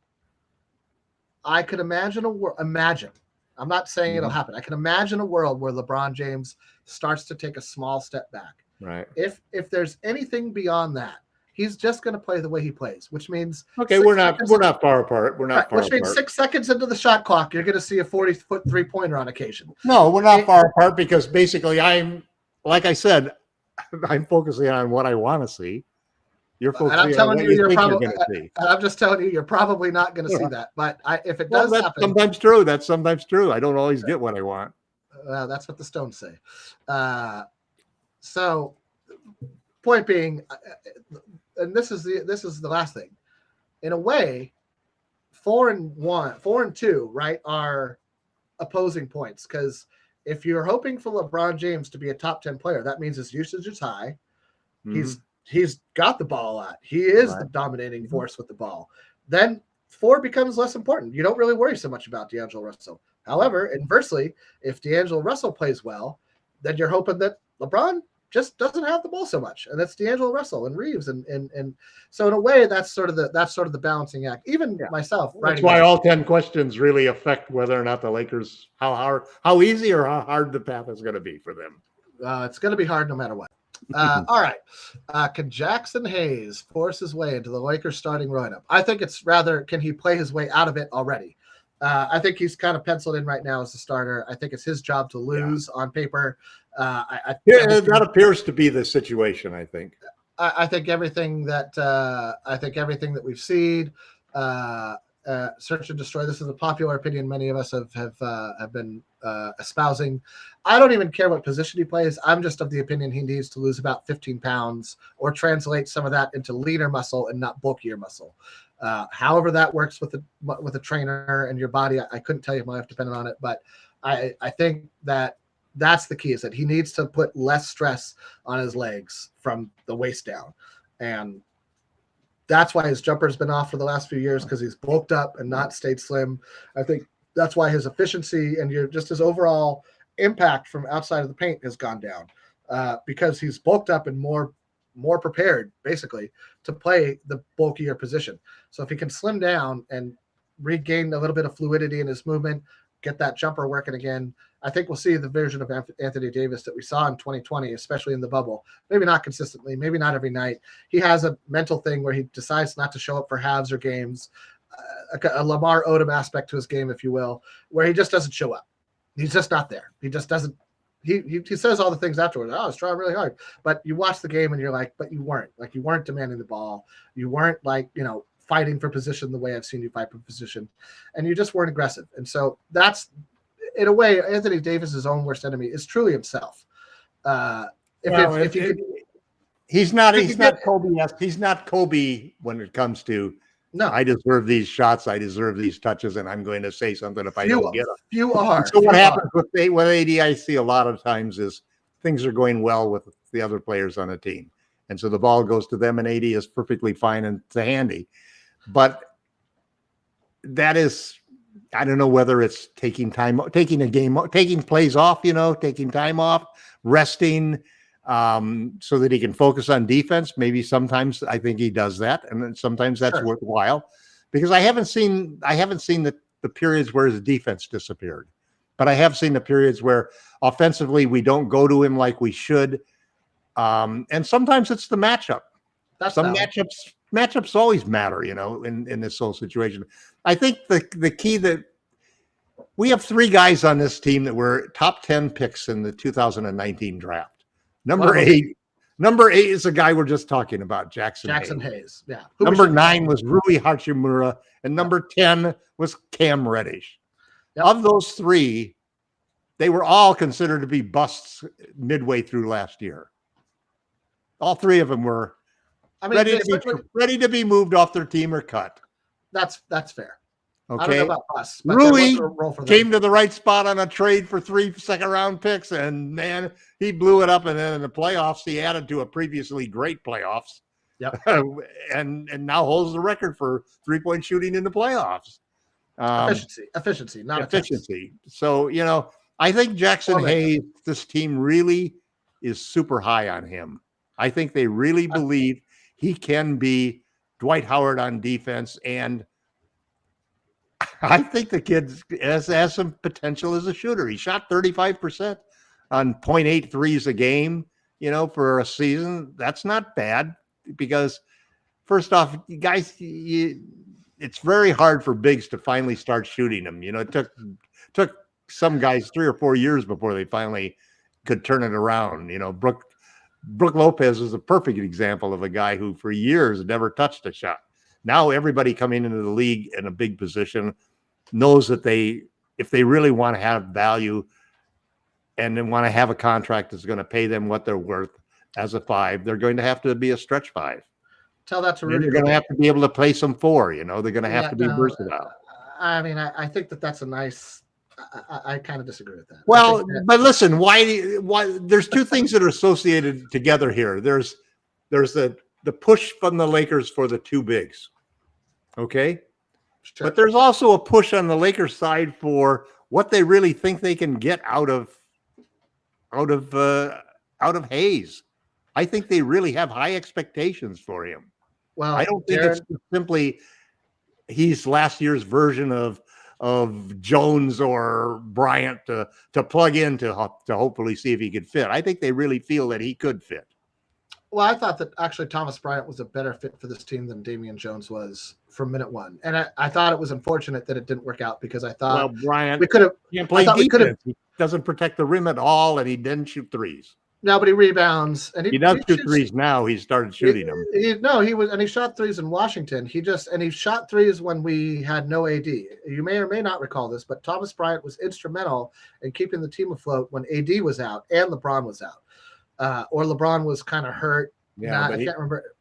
I could imagine imagine. I'm not saying it'll happen. I can imagine a world where LeBron James starts to take a small step back. Right. If there's anything beyond that, he's just going to play the way he plays, which means we're not far apart. We're not far apart. Which means 6 seconds into the shot clock, you're going to see a 40-foot 3-pointer on occasion. No, we're not far apart because basically like I said, I'm focusing on what I want to see. You're focusing on what you think you're going to see. I'm just telling you, you're probably not going to see that. But if it does happen, sometimes true. That's sometimes true. I don't always get what I want. That's what the Stones say. So, point being, and this is the last thing. In a way, 4 and 2, right, are opposing points because if you're hoping for LeBron James to be a top 10 player, that means his usage is high. Mm-hmm. He's got the ball a lot. He is the dominating force with the ball. Then 4 becomes less important. You don't really worry so much about D'Angelo Russell. However, inversely, if D'Angelo Russell plays well, then you're hoping that LeBron just doesn't have the ball so much, and that's D'Angelo Russell and Reeves, and so in a way, that's sort of the balancing act. Even myself, that's why all 10 questions really affect whether or not the Lakers how easy or how hard the path is going to be for them. It's going to be hard no matter what. All right, can Jackson Hayes force his way into the Lakers starting lineup? I think it's rather can he play his way out of it already. I think he's kind of penciled in right now as a starter. I think it's his job to lose on paper. That appears to be the situation. I think everything that we've seen, search and destroy. This is a popular opinion many of us have been espousing. I don't even care what position he plays. I'm just of the opinion he needs to lose about 15 pounds or translate some of that into leaner muscle and not bulkier muscle. However that works with a trainer and your body, I couldn't tell you if my life depended on it, but I think that's the key, is that he needs to put less stress on his legs from the waist down. And that's why his jumper's been off for the last few years, because he's bulked up and not stayed slim. I think that's why his efficiency and his overall impact from outside of the paint has gone down, because he's bulked up and more prepared, basically, to play the bulkier position. So if he can slim down and regain a little bit of fluidity in his movement, get that jumper working again, I think we'll see the version of Anthony Davis that we saw in 2020, especially in the bubble. Maybe not consistently, maybe not every night. He has a mental thing where he decides not to show up for halves or games, a Lamar Odom aspect to his game, if you will, where he just doesn't show up. He's just not there. He just doesn't. He says all the things afterwards. Oh, I was trying really hard. But you watch the game and you're like, but you weren't. Like, you weren't demanding the ball. You weren't, like, fighting for position the way I've seen you fight for position. And you just weren't aggressive. And so that's, in a way, Anthony Davis's own worst enemy is truly himself. He's not Kobe. He's not Kobe when it comes to, no, I deserve these shots, I deserve these touches, and I'm going to say something if I don't get them. You are. And so what happens with AD, I see a lot of times, is things are going well with the other players on the team. And so the ball goes to them, and AD is perfectly fine and it's handy. But that is, I don't know whether it's taking time, taking plays off, taking time off, resting, so that he can focus on defense. Maybe sometimes I think he does that, and then sometimes that's worthwhile, because I haven't seen the periods where his defense disappeared, but I have seen the periods where offensively we don't go to him like we should, and sometimes it's the matchup. Matchups always matter, in this whole situation. I think the key that we have 3 guys on this team that were top 10 picks in the 2019 draft. Number 8 is a guy we're just talking about, Jackson Hayes. Yeah. Number 9 was Rui Hachimura, and number 10 was Cam Reddish. Yep. Of those 3, they were all considered to be busts midway through last year. All 3 of them were ready to be moved off their team or cut. That's fair. I don't know Okay. about us, but there Rui wasn't a role for them. came to the right spot on a trade for 3 second-round picks, and man, he blew it up. And then in the playoffs, he added to a previously great playoffs. Yep. and now holds the record for 3-point shooting in the playoffs. Efficiency, not efficiency. So, I think Jackson Hayes, this team really is super high on him. I think they really believe he can be Dwight Howard on defense, and I think the kid has some potential as a shooter. He shot 35% on 0.8 threes a game, for a season. That's not bad because, first off, guys, it's very hard for bigs to finally start shooting them. It took some guys 3 or 4 years before they finally could turn it around. Brook Lopez is a perfect example of a guy who for years never touched a shot. Now everybody coming into the league in a big position knows that if they really want to have value and they want to have a contract that's going to pay them what they're worth as a 5, they're going to have to be a stretch 5. Tell that to Rudy. They're going to have to be able to play some 4. They're going to have to be versatile. I mean, I think that's a nice. I kind of disagree with that. Well, but listen, why? There's 2 things that are associated together here. There's the push from the Lakers for the 2 bigs. Okay. Sure. But there's also a push on the Lakers side for what they really think they can get out of Hayes. I think they really have high expectations for him. Well, I don't think it's simply he's last year's version of Jones or Bryant to plug in to hopefully see if he could fit. I think they really feel that he could fit. Well, I thought that actually Thomas Bryant was a better fit for this team than Damian Jones was from minute 1. And I thought it was unfortunate that it didn't work out because I thought Bryant we could have can't play defense. He doesn't protect the rim at all, and he didn't shoot threes. No, but he rebounds and he does shoot threes now. He started shooting them. He shot threes in Washington. He shot threes when we had no AD. You may or may not recall this, but Thomas Bryant was instrumental in keeping the team afloat when AD was out and LeBron was out. Or LeBron was kind of hurt. Yeah, I can't remember.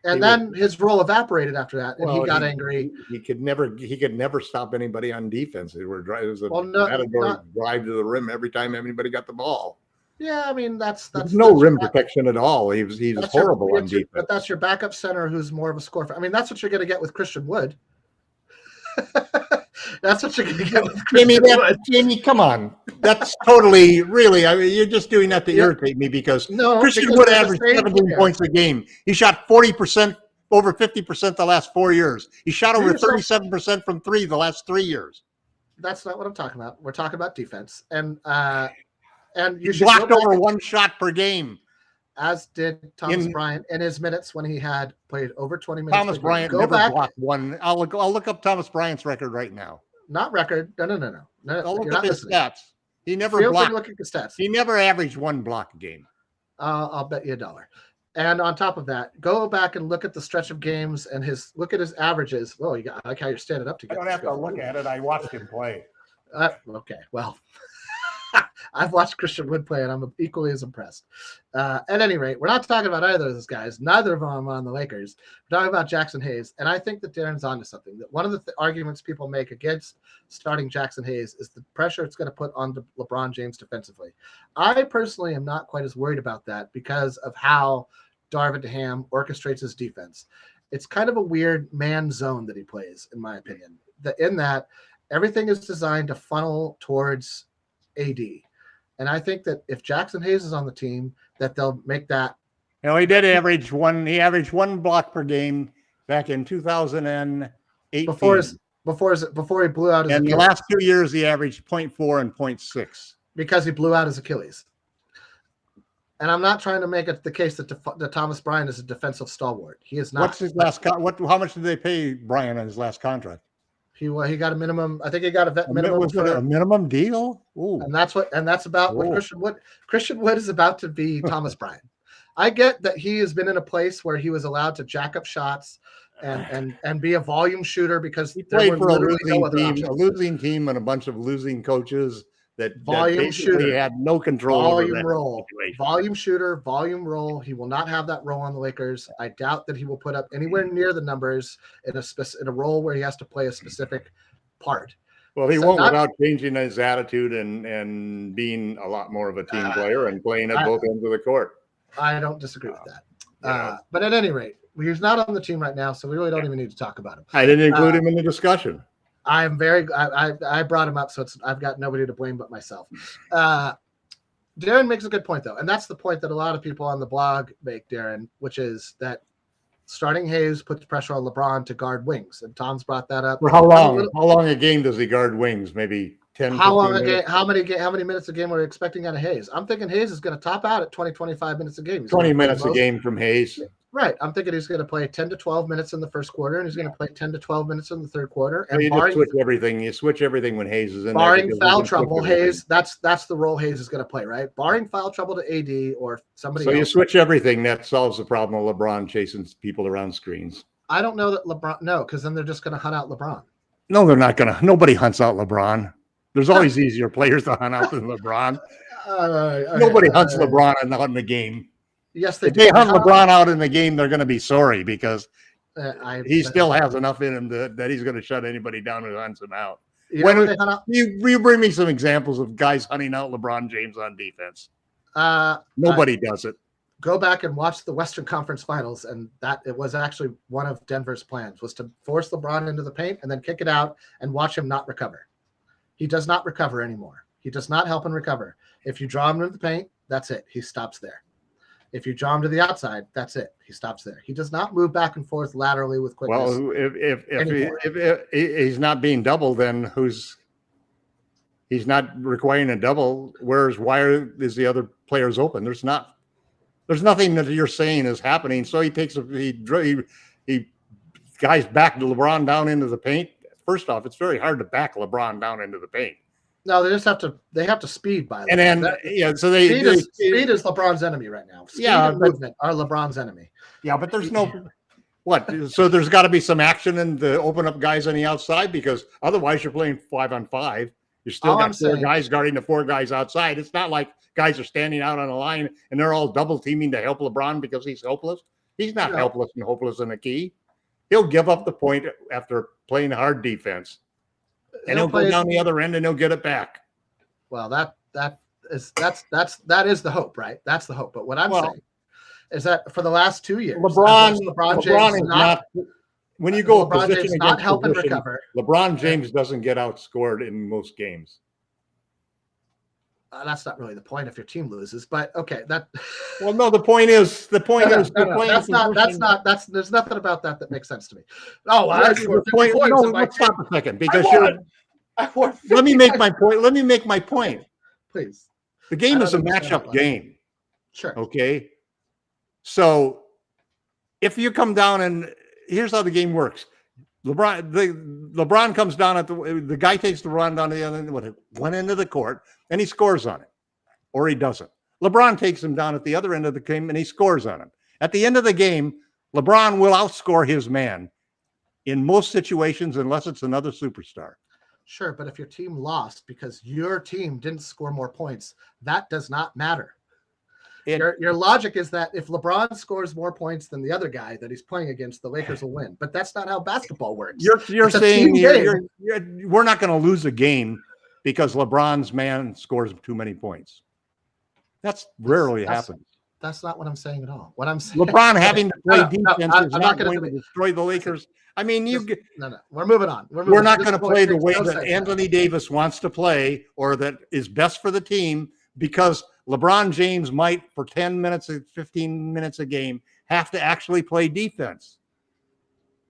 And then his role evaporated after that, and he got angry. He could never stop anybody on defense. It was a drive to the rim every time anybody got the ball. Yeah, I mean that's no rim protection at all. He was horrible on defense. But that's your backup center who's more of a scorer. I mean, that's what you're going to get with Christian Wood. That's what you're going to get with Christian Wood. Jamie, come on. That's totally, really. I mean, you're just doing that to irritate me because Christian Wood averaged 17 points a game. He shot 40%, over 50% the last 4 years. He shot over 37% from 3 the last 3 years. That's not what I'm talking about. We're talking about defense. And you blocked over 1 shot per game. As did Thomas Bryant in his minutes when he had played over 20 minutes. Thomas Bryant never blocked 1. I'll look up Thomas Bryant's record right now. Not record. No. I'll look up his stats. He never blocked. Look at the stats. He never averaged 1 block a game. I'll bet you $1. And on top of that, go back and look at the stretch of games and look at his averages. Well, I like how you're standing up to get. I don't have to look at it. I watched him play. Okay, well. I've watched Christian Wood play, and I'm equally as impressed. At any rate, we're not talking about either of those guys. Neither of them are on the Lakers. We're talking about Jackson Hayes, and I think that Darren's onto something. That one of the arguments people make against starting Jackson Hayes is the pressure it's going to put on LeBron James defensively. I personally am not quite as worried about that because of how Darvin Ham orchestrates his defense. It's kind of a weird man zone that he plays, in my opinion. In that everything is designed to funnel towards AD. And I think that if Jackson Hayes is on the team, that they'll make that. He did average 1. He averaged 1 block per game back in 2008. Before he blew out his Achilles. And the last 2 years, he averaged 0.4 and 0.6. Because he blew out his Achilles. And I'm not trying to make it the case that Thomas Bryant is a defensive stalwart. He is not. What's his last? How much did they pay Bryant on his last contract? He got a minimum. I think he got a vet minimum. Was it a minimum deal? Ooh. And that's about what Christian Wood. Christian Wood is about to be Thomas Bryant. I get that he has been in a place where he was allowed to jack up shots and be a volume shooter because he played for a losing team and a bunch of losing coaches that volume shooter had no control. Volume role, volume shooter, volume role. He will not have that role on the Lakers. I doubt that he will put up anywhere near the numbers in a role where he has to play a specific part. Well, he So won't without changing his attitude and being a lot more of a team player and playing at both ends of the court. I don't disagree with that. But at any rate, he's not on the team right now, so we really don't even need to talk about him. I didn't include him in the discussion. I brought him up, so I've got nobody to blame but myself. Darren makes a good point, though, and that's the point that a lot of people on the blog make, Darren, which is that starting Hayes puts pressure on LeBron to guard wings, and Tom's brought that up. For how long? How long a game does he guard wings? Maybe 10. How long a game? How many minutes a game are we expecting out of Hayes? I'm thinking Hayes is going to top out at 25 minutes a game. He's 20 minutes a game from Hayes. Right. I'm thinking he's going to play 10 to 12 minutes in the first quarter, and he's going to play 10 to 12 minutes in the third quarter. And you switch everything. You switch everything when Hayes is in. Barring foul trouble, Hayes. That's the role Hayes is going to play, right? Barring foul trouble to AD or somebody. So else. You switch everything. That solves the problem of LeBron chasing people around screens. I don't know that LeBron. No, because then they're just going to hunt out LeBron. No, they're not going to. Nobody hunts out LeBron. There's always easier players to hunt out than LeBron. Nobody hunts LeBron out in the game. Yes, if they hunt LeBron out in the game, they're going to be sorry because he still has enough in him that he's going to shut anybody down who hunts him out. You bring me some examples of guys hunting out LeBron James on defense. Nobody does it. Go back and watch the Western Conference Finals, and that it was actually one of Denver's plans was to force LeBron into the paint and then kick it out and watch him not recover. He does not recover anymore. He does not help him recover. If you draw him into the paint, that's it. He stops there. If you draw him to the outside, that's it. He stops there. He does not move back and forth laterally with quickness. Well, if he's not being doubled, then he's not requiring a double. Why is the other players open? There's nothing that you're saying is happening. So he guys back to LeBron down into the paint. First off, it's very hard to back LeBron down into the paint. No, they just have to speed by. And then speed is LeBron's enemy right now. Speed and movement are LeBron's enemy. Yeah, but there's no what. So there's got to be some action and to open up guys on the outside because otherwise you're playing 5-on-5. You're still got four guys guarding the four guys outside. It's not like guys are standing out on the line and they're all double teaming to help LeBron because he's helpless. He's not helpless and hopeless in the key. He'll give up the point after playing hard defense. And he'll go down the other end and he'll get it back. Well, that is the hope, right? That's the hope. But what I'm saying is that for the last 2 years, LeBron James is not. When you go LeBron position James not helping recover. LeBron James doesn't get outscored in most games. That's not really the point if your team loses, but okay. Well, no. The point is. There's nothing about that makes sense to me. Oh, let's stop a second because let me make my point. Let me make my point. Please. The game is a matchup game. Sure. Okay. So if you come down and here's how the game works. LeBron comes down at the guy takes the run down to the other one end of the court and he scores on it, or he doesn't. LeBron takes him down at the other end of the game and he scores on him. At the end of the game, LeBron will outscore his man in most situations unless it's another superstar. Sure, but if your team lost because your team didn't score more points, that does not matter. Your logic is that if LeBron scores more points than the other guy that he's playing against, the Lakers will win. But that's not how basketball works. You're saying we're not going to lose a game because LeBron's man scores too many points. That's rarely happens. That's not what I'm saying at all. What I'm saying, LeBron having to play defense is not going to destroy the Lakers. I mean, we're moving on. We're not going to play the way that Anthony Davis wants to play or that is best for the team because LeBron James might, for 10 minutes or 15 minutes a game, have to actually play defense.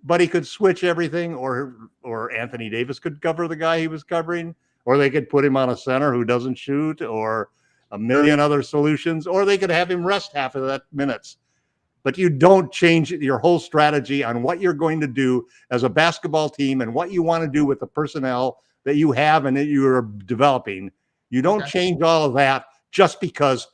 But he could switch everything, or Anthony Davis could cover the guy he was covering, or they could put him on a center who doesn't shoot, or a million other solutions, or they could have him rest half of that minutes. But you don't change your whole strategy on what you're going to do as a basketball team and what you want to do with the personnel that you have and that you're developing. You don't change all of that just because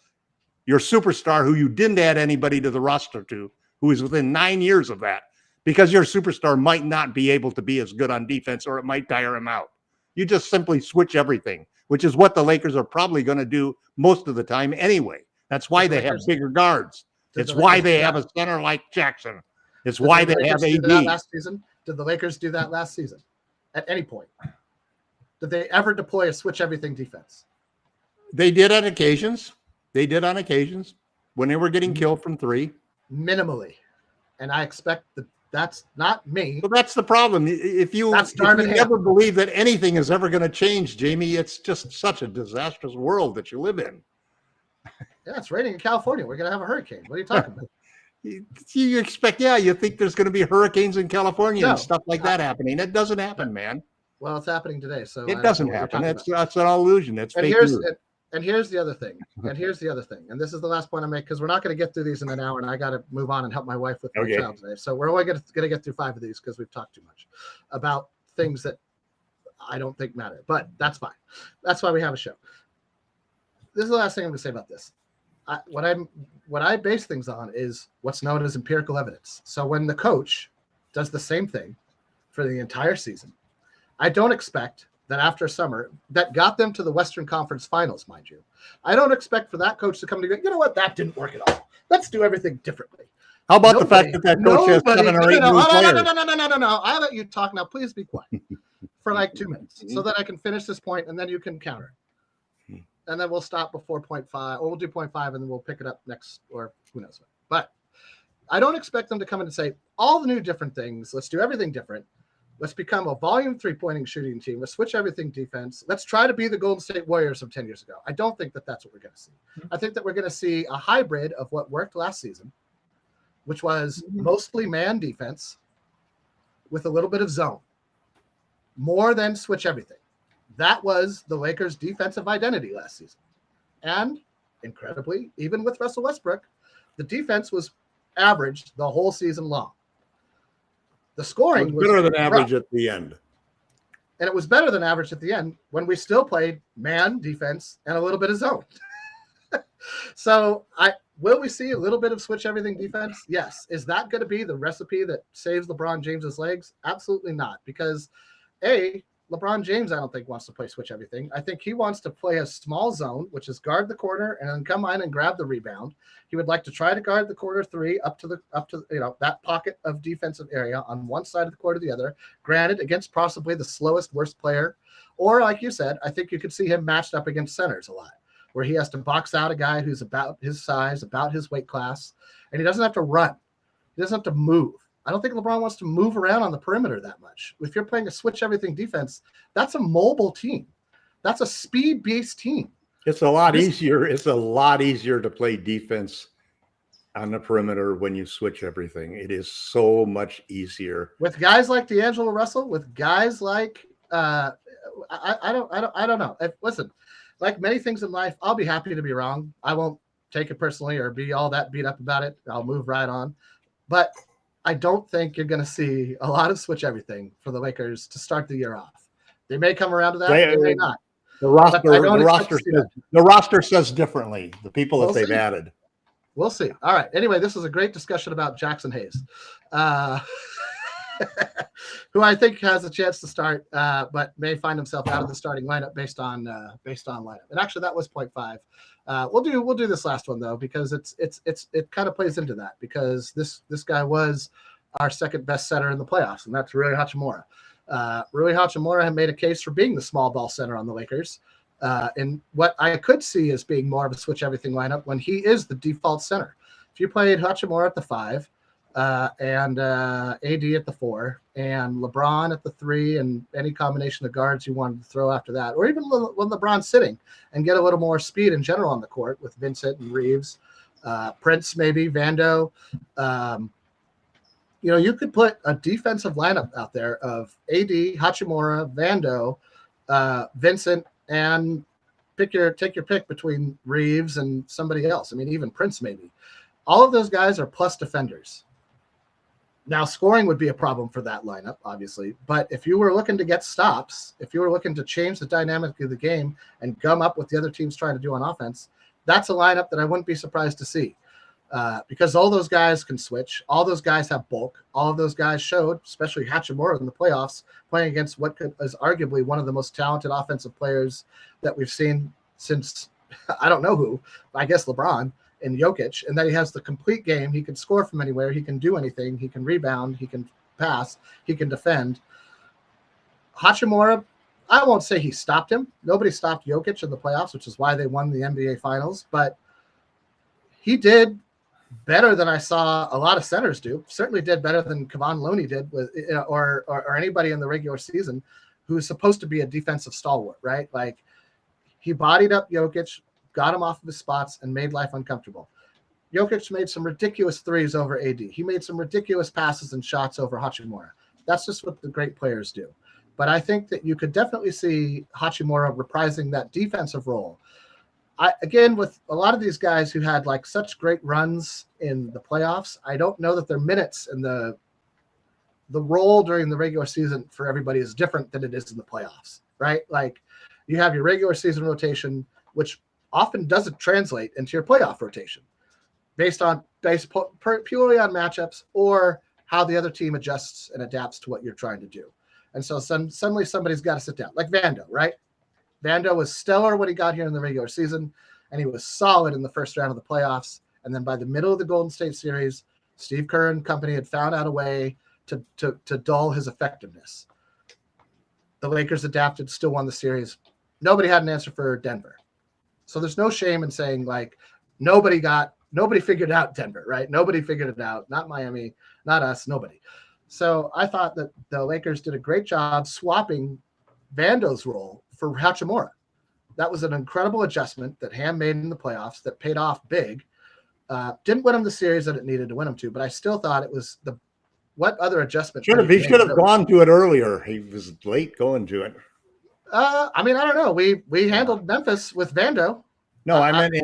your superstar, who you didn't add anybody to the roster to, who is within 9 years of that, because your superstar might not be able to be as good on defense or it might tire him out. You just simply switch everything, which is what the Lakers are probably going to do most of the time anyway. That's why they have bigger guards. It's why they have a center like Jackson. It's why they have AD. Last season? Did the Lakers do that last season? At any point? Did they ever deploy a switch everything defense? They did on occasions. When they were getting killed from three. Minimally. And I expect that's not me. Well, that's the problem. If you never believe that anything is ever going to change, Jamie, it's just such a disastrous world that you live in. Yeah, it's raining in California. We're going to have a hurricane. What are you talking about? You expect, you think there's going to be hurricanes in California and stuff like that happening. It doesn't happen, man. Well, it's happening today. So it doesn't happen. That's an illusion. It's fake news. And here's the other thing. And this is the last point I make, because we're not going to get through these in an hour, and I got to move on and help my wife with my child today. So we're only going to get through 5 of these because we've talked too much about things that I don't think matter. But that's fine. That's why we have a show. This is the last thing I'm going to say about this. What I base things on is what's known as empirical evidence. So when the coach does the same thing for the entire season, I don't expect that after summer that got them to the Western Conference Finals, mind you. I don't expect for that coach to come to go, you know what, that didn't work at all. Let's do everything differently. How about the fact that coach has 7 or 8 new players? No. I'll let you talk now. Please be quiet for like 2 minutes so that I can finish this point, and then you can counter. And then we'll stop before 0.5, or we'll do 0.5, and then we'll pick it up next, or who knows what. But I don't expect them to come in and say, all the new different things, let's do everything different. Let's become a volume 3-pointing shooting team. Let's switch everything defense. Let's try to be the Golden State Warriors of 10 years ago. I don't think that that's what we're going to see. I think that we're going to see a hybrid of what worked last season, which was mostly man defense with a little bit of zone, more than switch everything. That was the Lakers' defensive identity last season. And incredibly, even with Russell Westbrook, the defense was averaged the whole season long. The scoring was better than average at the end. And it was better than average at the end when we still played man defense and a little bit of zone. So will we see a little bit of switch everything defense? Yes. Is that going to be the recipe that saves LeBron James's legs? Absolutely not. Because LeBron James, I don't think, wants to play switch everything. I think he wants to play a small zone, which is guard the corner and then come in and grab the rebound. He would like to try to guard the corner 3 up to that pocket of defensive area on one side of the court or the other, granted against possibly the slowest, worst player. Or like you said, I think you could see him matched up against centers a lot, where he has to box out a guy who's about his size, about his weight class, and he doesn't have to run. He doesn't have to move. I don't think LeBron wants to move around on the perimeter that much. If you're playing a switch everything defense, that's a mobile team. That's a speed-based team. It's a lot easier. It's a lot easier to play defense on the perimeter when you switch everything. It is so much easier. With guys like D'Angelo Russell, with guys like I don't know. Listen, like many things in life, I'll be happy to be wrong. I won't take it personally or be all that beat up about it. I'll move right on. But I don't think you're going to see a lot of switch everything for the Lakers to start the year off. They may come around to that. They may not. The roster says differently. The people that they've added. We'll see. All right. Anyway, this is a great discussion about Jackson Hayes, who I think has a chance to start, but may find himself out of the starting lineup based on lineup. And actually, that was 0.5. We'll do this last one though, because it kind of plays into that, because this guy was our second best center in the playoffs, and that's Rui Hachimura. Rui Hachimura had made a case for being the small ball center on the Lakers. And what I could see as being more of a switch everything lineup when he is the default center. If you played Hachimura at the 5, and AD at the 4, and LeBron at the 3, and any combination of guards you wanted to throw after that, or even when LeBron's sitting and get a little more speed in general on the court with Vincent and Reeves, Prince, maybe Vando. You could put a defensive lineup out there of AD, Hachimura, Vando, Vincent, and take your pick between Reeves and somebody else. I mean, even Prince maybe. All of those guys are plus defenders. Now, scoring would be a problem for that lineup, obviously. But if you were looking to get stops, if you were looking to change the dynamic of the game and gum up what the other team's trying to do on offense, that's a lineup that I wouldn't be surprised to see. Because all those guys can switch. All those guys have bulk. All of those guys showed, especially Hachimura in the playoffs, playing against what is arguably one of the most talented offensive players that we've seen since, I don't know who, I guess LeBron and Jokic, and that he has the complete game. He can score from anywhere. He can do anything. He can rebound. He can pass. He can defend. Hachimura, I won't say he stopped him. Nobody stopped Jokic in the playoffs, which is why they won the NBA Finals. But he did better than I saw a lot of centers do. Certainly did better than Kevon Looney did with, or anybody in the regular season who's supposed to be a defensive stalwart, right? Like he bodied up Jokic, got him off of his spots, and made life uncomfortable. Jokic made some ridiculous threes over AD. He made some ridiculous passes and shots over Hachimura. That's just what the great players do. But I think that you could definitely see Hachimura reprising that defensive role. Again, with a lot of these guys who had like such great runs in the playoffs, I don't know that their minutes and the role during the regular season for everybody is different than it is in the playoffs, right? Like you have your regular season rotation, which often doesn't translate into your playoff rotation based purely on matchups or how the other team adjusts and adapts to what you're trying to do. And so suddenly somebody's got to sit down, like Vando, right? Vando was stellar when he got here in the regular season, and he was solid in the first round of the playoffs. And then by the middle of the Golden State series, Steve Kerr and company had found out a way to dull his effectiveness. The Lakers adapted, still won the series. Nobody had an answer for Denver. So there's no shame in saying like nobody figured out Denver, right? Nobody figured it out. Not Miami, not us, nobody. So I thought that the Lakers did a great job swapping Vando's role for Hachimura. That was an incredible adjustment that Ham made in the playoffs that paid off big. Didn't win him the series that it needed to win him to, but I still thought it was what other adjustment? He should have gone to it earlier. He was late going to it. I mean, I don't know. We handled Memphis with Vando. No, I meant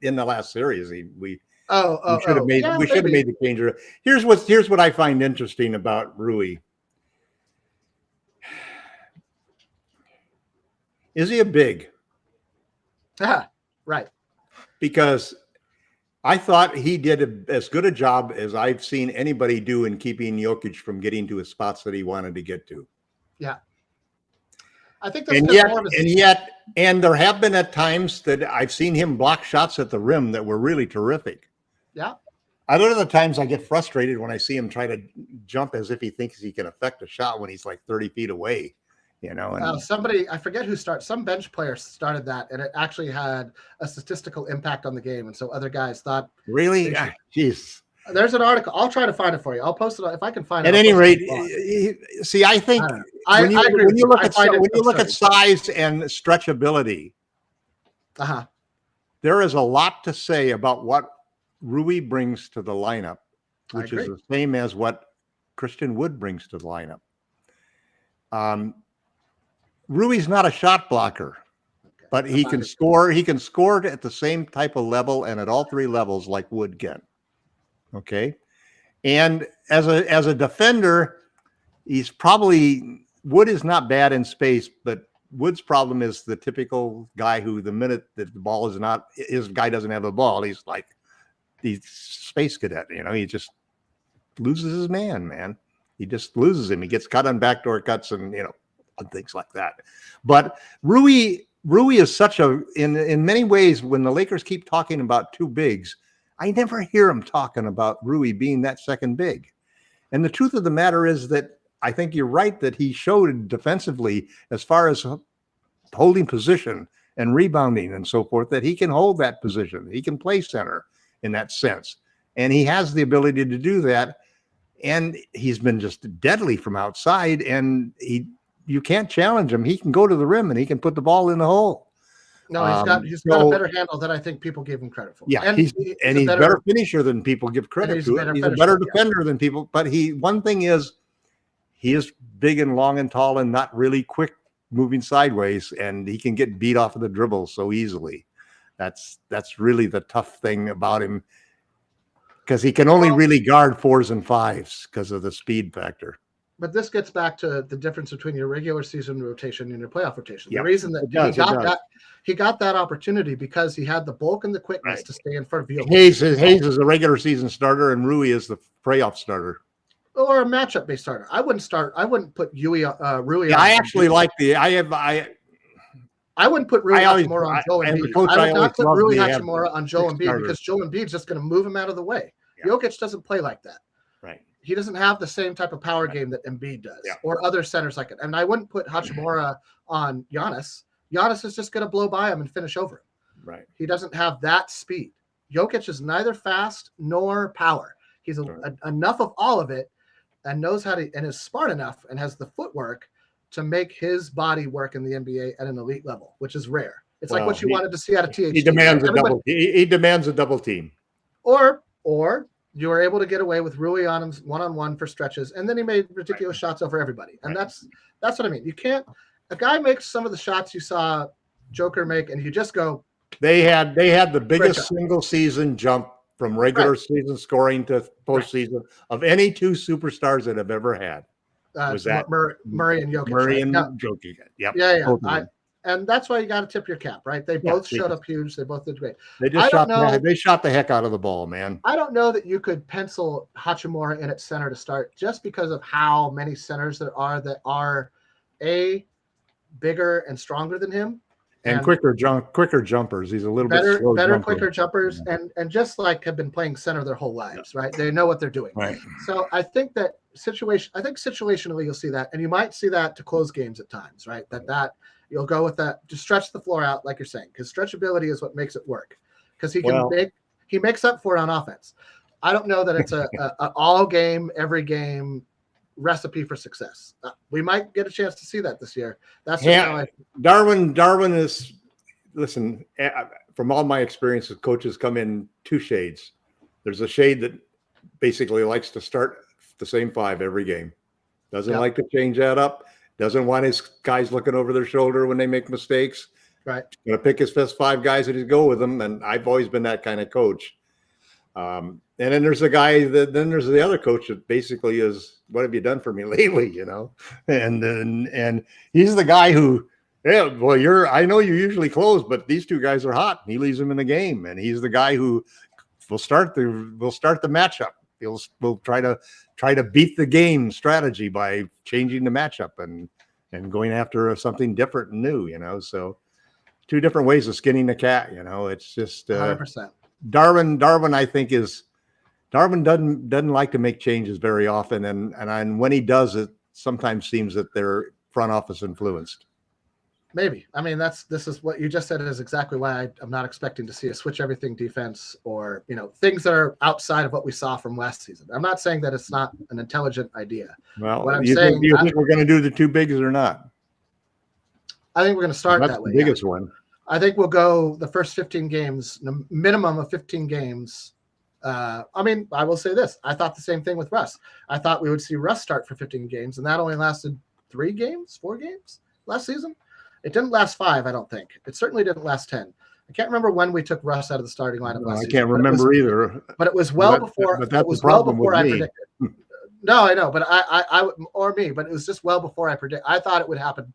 in the last series. We should have made the change. Here's what I find interesting about Rui. Is he a big? Right. Because I thought he did as good a job as I've seen anybody do in keeping Jokic from getting to his spots that he wanted to get to. Yeah. I think that's and there have been at times that I've seen him block shots at the rim that were really terrific. Yeah. Other than times I get frustrated when I see him try to jump as if he thinks he can affect a shot when he's like 30 feet away. You know, and somebody, I forget who some bench player started that, and it actually had a statistical impact on the game. And so other guys thought, really? Jeez. There's an article. I'll try to find it for you. I'll post it if I can find it. At any rate, see, I think when you look at size and stretchability, there is a lot to say about what Rui brings to the lineup, which is the same as what Christian Wood brings to the lineup. Rui's not a shot blocker, but he can score. He can score at the same type of level and at all three levels like Wood can. Okay. And as a defender, Wood is not bad in space, but Wood's problem is the typical guy who the minute that the ball is not, his guy doesn't have the ball, he's like the space cadet, you know, he just loses his man. He just loses him. He gets cut on backdoor cuts and, and things like that. But Rui is in many ways, when the Lakers keep talking about two bigs, I never hear him talking about Rui being that second big. And the truth of the matter is that I think you're right that he showed defensively, as far as holding position and rebounding and so forth, that he can hold that position. He can play center in that sense. And he has the ability to do that. And he's been just deadly from outside, and you can't challenge him. He can go to the rim and he can put the ball in the hole. No, he's got a better handle than I think people give him credit for. Yeah, and he's a better finisher than people give credit to. He's a better defender than people. But one thing is, he is big and long and tall and not really quick moving sideways, and he can get beat off of the dribble so easily. That's really the tough thing about him, because he can only really guard 4s and 5s because of the speed factor. But this gets back to the difference between your regular season rotation and your playoff rotation. Yep. The reason that he got that opportunity because he had the bulk and the quickness to stay in front of you. Hayes is a regular season starter, and Rui is the playoff starter. Or a matchup based starter. I wouldn't put Rui. Yeah, I actually like I wouldn't put Rui Hachimura on Joe Embiid. I would not put Rui Hachimura on Joe Embiid because Joe Embiid's just going to move him out of the way. Yeah. Jokic doesn't play like that. Right. he doesn't have the same type of power game that Embiid does or other centers like it. And I wouldn't put Hachimura on Giannis. Giannis is just going to blow by him and finish over him. Right. He doesn't have that speed. Jokic is neither fast nor power. He's enough of all of it and knows how to, and is smart enough and has the footwork to make his body work in the NBA at an elite level, which is rare. It's like what you wanted to see out of THT. He demands a double. He demands a double team. Or you were able to get away with Rui on him one-on-one for stretches, and then he made ridiculous shots over everybody. And that's what I mean. You can't. A guy makes some of the shots you saw Joker make, and you just go. They had the biggest single season jump from regular season scoring to postseason of any two superstars that have ever had. Was that Murray and Jokic? Murray and Jokic. Yep. Yeah. And that's why you got to tip your cap, right? They both showed up huge. They both did great. They shot the heck out of the ball, man. I don't know that you could pencil Hachimura in at center to start just because of how many centers there are that are bigger and stronger than him. And quicker jumpers. He's a little bit better, quicker jumpers, and just like have been playing center their whole lives, right? They know what they're doing. Right. So I think situationally you'll see that, and you might see that to close games at times, right? That you'll go with that to stretch the floor out, like you're saying, because stretchability is what makes it work. Because he makes up for it on offense. I don't know that it's a all game, every game recipe for success. We might get a chance to see that this year. That's how Darwin is. Listen, from all my experience with coaches, come in two shades. There's a shade that basically likes to start the same five every game. Doesn't like to change that up. Doesn't want his guys looking over their shoulder when they make mistakes. Right. Going to pick his best five guys and he's go with them. And I've always been that kind of coach. And then there's there's the other coach that basically is, what have you done for me lately? You know, and he's the guy who, I know you're usually closed, but these two guys are hot. He leaves them in the game, and he's the guy who will start the matchup. We'll try to beat the game strategy by changing the matchup and going after something different and new. You know, so two different ways of skinning the cat. You know, it's just 100%. Darwin, I think Darwin doesn't like to make changes very often, and when he does, it sometimes seems that they're front office influenced. Maybe. I mean, this is what you just said is exactly why I'm not expecting to see a switch everything defense or things that are outside of what we saw from last season. I'm not saying that it's not an intelligent idea. Well, do you think we're going to do the two bigs or not? I think we're going to start that way. The biggest one. I think we'll go the first 15 games, minimum of 15 games. I will say this. I thought the same thing with Russ. I thought we would see Russ start for 15 games, and that only lasted 4 games last season. It didn't last 5, I don't think. It certainly didn't last 10. I can't remember when we took Russ out of the starting lineup last season. I can't remember either. But it was well before. But that's the problem with me. Predicted. No, I know, but but it was just well before I predict. I thought it would happen.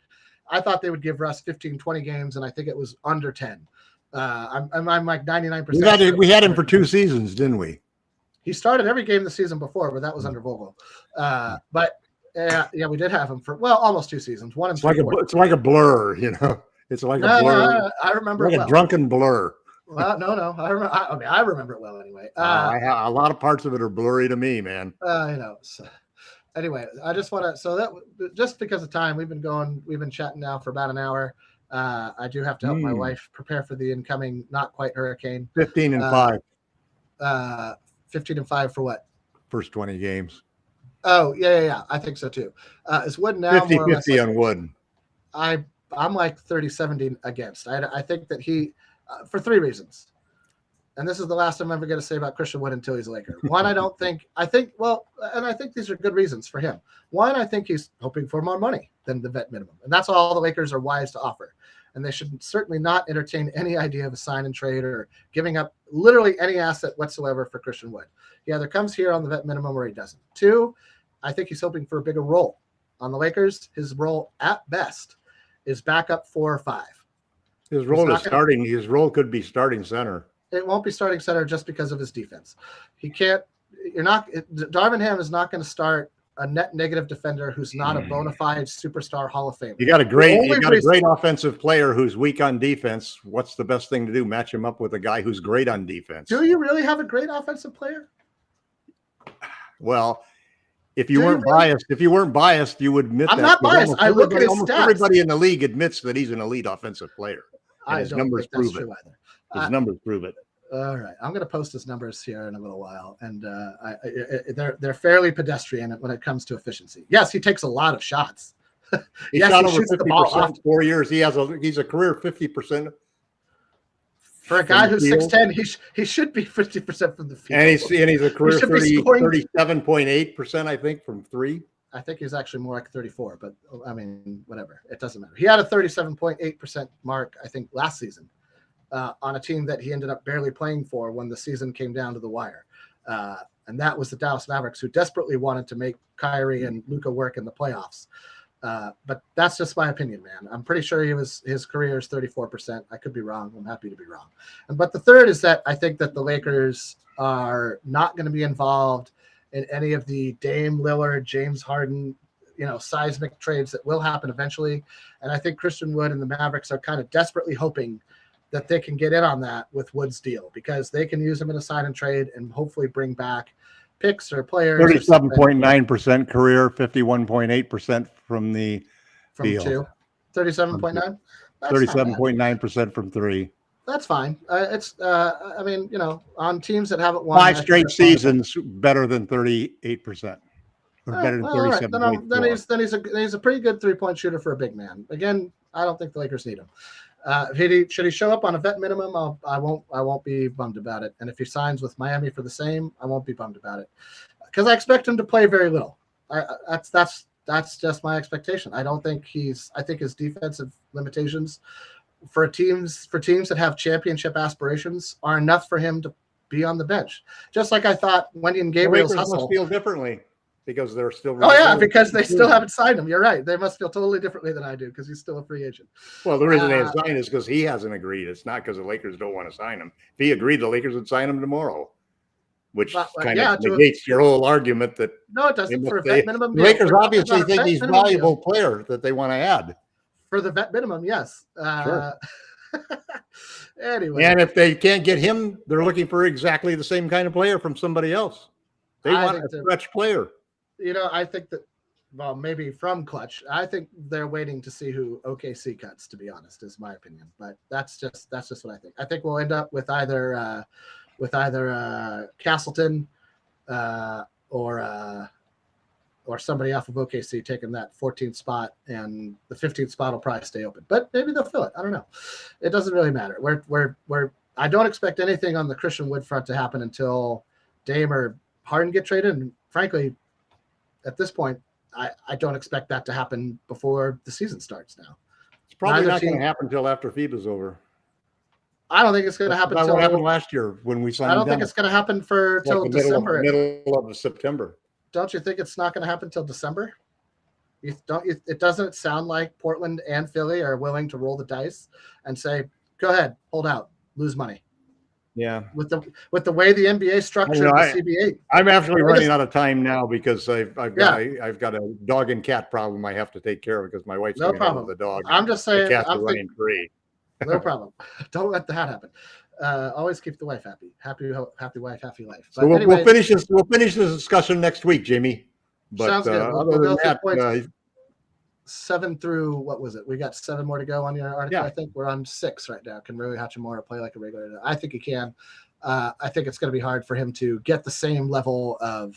I thought they would give Russ 15, 20 games, and I think it was under 10. I'm like 99%. We had him for 2 seasons, didn't we? He started every game the season before, but that was under Vogel. But we did have him for almost 2 seasons. It's like a blur, you know. It's like a blur. I remember like a drunken blur. Well, no. I remember it well anyway. A lot of parts of it are blurry to me, man. So, anyway, I just want to. So that just because of time, we've been chatting now for about an hour. I do have to help my wife prepare for the incoming not quite hurricane. 15-5. 15-5 for what? First 20 games. Oh, yeah. I think so too. Is Wood now 50-50 on Wood? I'm like 30-70 against. I think that he, for 3 reasons. And this is the last I'm ever going to say about Christian Wood until he's a Laker. One, I think these are good reasons for him. One, I think he's hoping for more money than the vet minimum. And that's all the Lakers are wise to offer. And they should certainly not entertain any idea of a sign and trade or giving up literally any asset whatsoever for Christian Wood. He either comes here on the vet minimum or he doesn't. 2, I think he's hoping for a bigger role. On the Lakers, his role at best is backup 4 or 5. His role could be starting center. It won't be starting center just because of his defense. Darvin Ham is not going to start a net negative defender who's not a bona fide superstar Hall of Famer. You got a great offensive player who's weak on defense. What's the best thing to do? Match him up with a guy who's great on defense. Do you really have a great offensive player? Well, If you weren't biased, you would admit I'm that. not biased. I look at his almost stats. everybody in the league admits that he's an elite offensive player. And his numbers prove it. His numbers prove it. All right, I'm going to post his numbers here in a little while, and they're fairly pedestrian when it comes to efficiency. Yes, he takes a lot of shots. He shot over 50% 4 years. He's a career 50%. For a guy who's 6'10", he should be 50% from the field. And he's a career 37.8%, I think, from three. I think he's actually more like 34, but I mean, whatever. It doesn't matter. He had a 37.8% mark, I think, last season on a team that he ended up barely playing for when the season came down to the wire. And that was the Dallas Mavericks, who desperately wanted to make Kyrie and Luka work in the playoffs. But that's just my opinion, man. I'm pretty sure his career is 34%. I could be wrong. I'm happy to be wrong. But the third is that I think that the Lakers are not going to be involved in any of the Dame Lillard, James Harden, seismic trades that will happen eventually. And I think Christian Wood and the Mavericks are kind of desperately hoping that they can get in on that with Wood's deal, because they can use him in a sign and trade and hopefully bring back picks or players. 37.9% career, 51.8% from the field. 37.9. 37.9% from three. That's fine. On teams that haven't won 5 straight seasons, better than 38%. Or better than 37.4. Right. Then he's a pretty good 3-point shooter for a big man. Again, I don't think the Lakers need him. Should he show up on a vet minimum? I won't be bummed about it. And if he signs with Miami for the same, I won't be bummed about it, because I expect him to play very little. That's just my expectation. I think his defensive limitations for teams that have championship aspirations are enough for him to be on the bench. Just like I thought Wendy and Gabriel's hustle must feel differently because they're still. Because they still haven't signed him. You're right. They must feel totally differently than I do, because he's still a free agent. Well, the reason they have signed is because he hasn't agreed. It's not because the Lakers don't want to sign him. If he agreed, the Lakers would sign him tomorrow, which kind of negates your whole argument that. No, it doesn't. For a vet minimum deal. The Lakers obviously think he's a valuable player that they want to add. For the vet minimum, yes. Sure. Anyway. And if they can't get him, they're looking for exactly the same kind of player from somebody else. They want a stretch player. I think that, well, maybe from Clutch. I think they're waiting to see who OKC cuts, to be honest, is my opinion. But that's just what I think. I think we'll end up with either Castleton or somebody off of OKC taking that 14th spot, and the 15th spot will probably stay open. But maybe they'll fill it. I don't know. It doesn't really matter. I don't expect anything on the Christian Wood front to happen until Dame or Harden get traded. And frankly, at this point, I don't expect that to happen before the season starts now. It's probably not going to happen until after FIBA's over. I don't think it's going to happen until. What happened last year when we signed. I don't think it's going to happen till December. Middle of September. Don't you think it's not going to happen until December? It doesn't sound like Portland and Philly are willing to roll the dice and say, "Go ahead, hold out, lose money." Yeah. With the way the NBA structured the CBA. I'm actually running out of time now because I've got a dog and cat problem I have to take care of because my wife's no problem with the dog. I'm just saying. The cats are running free. No problem. Don't let that happen. Always keep the wife happy. Happy wife, happy life. But so we'll finish this. We'll finish this discussion next week, Jamie. But sounds good. Other than that, 7 through what was it? We got 7 more to go on your article. Yeah. I think we're on 6 right now. Can Rui Hachimura play like a regular? I think he can. I think it's going to be hard for him to get the same level of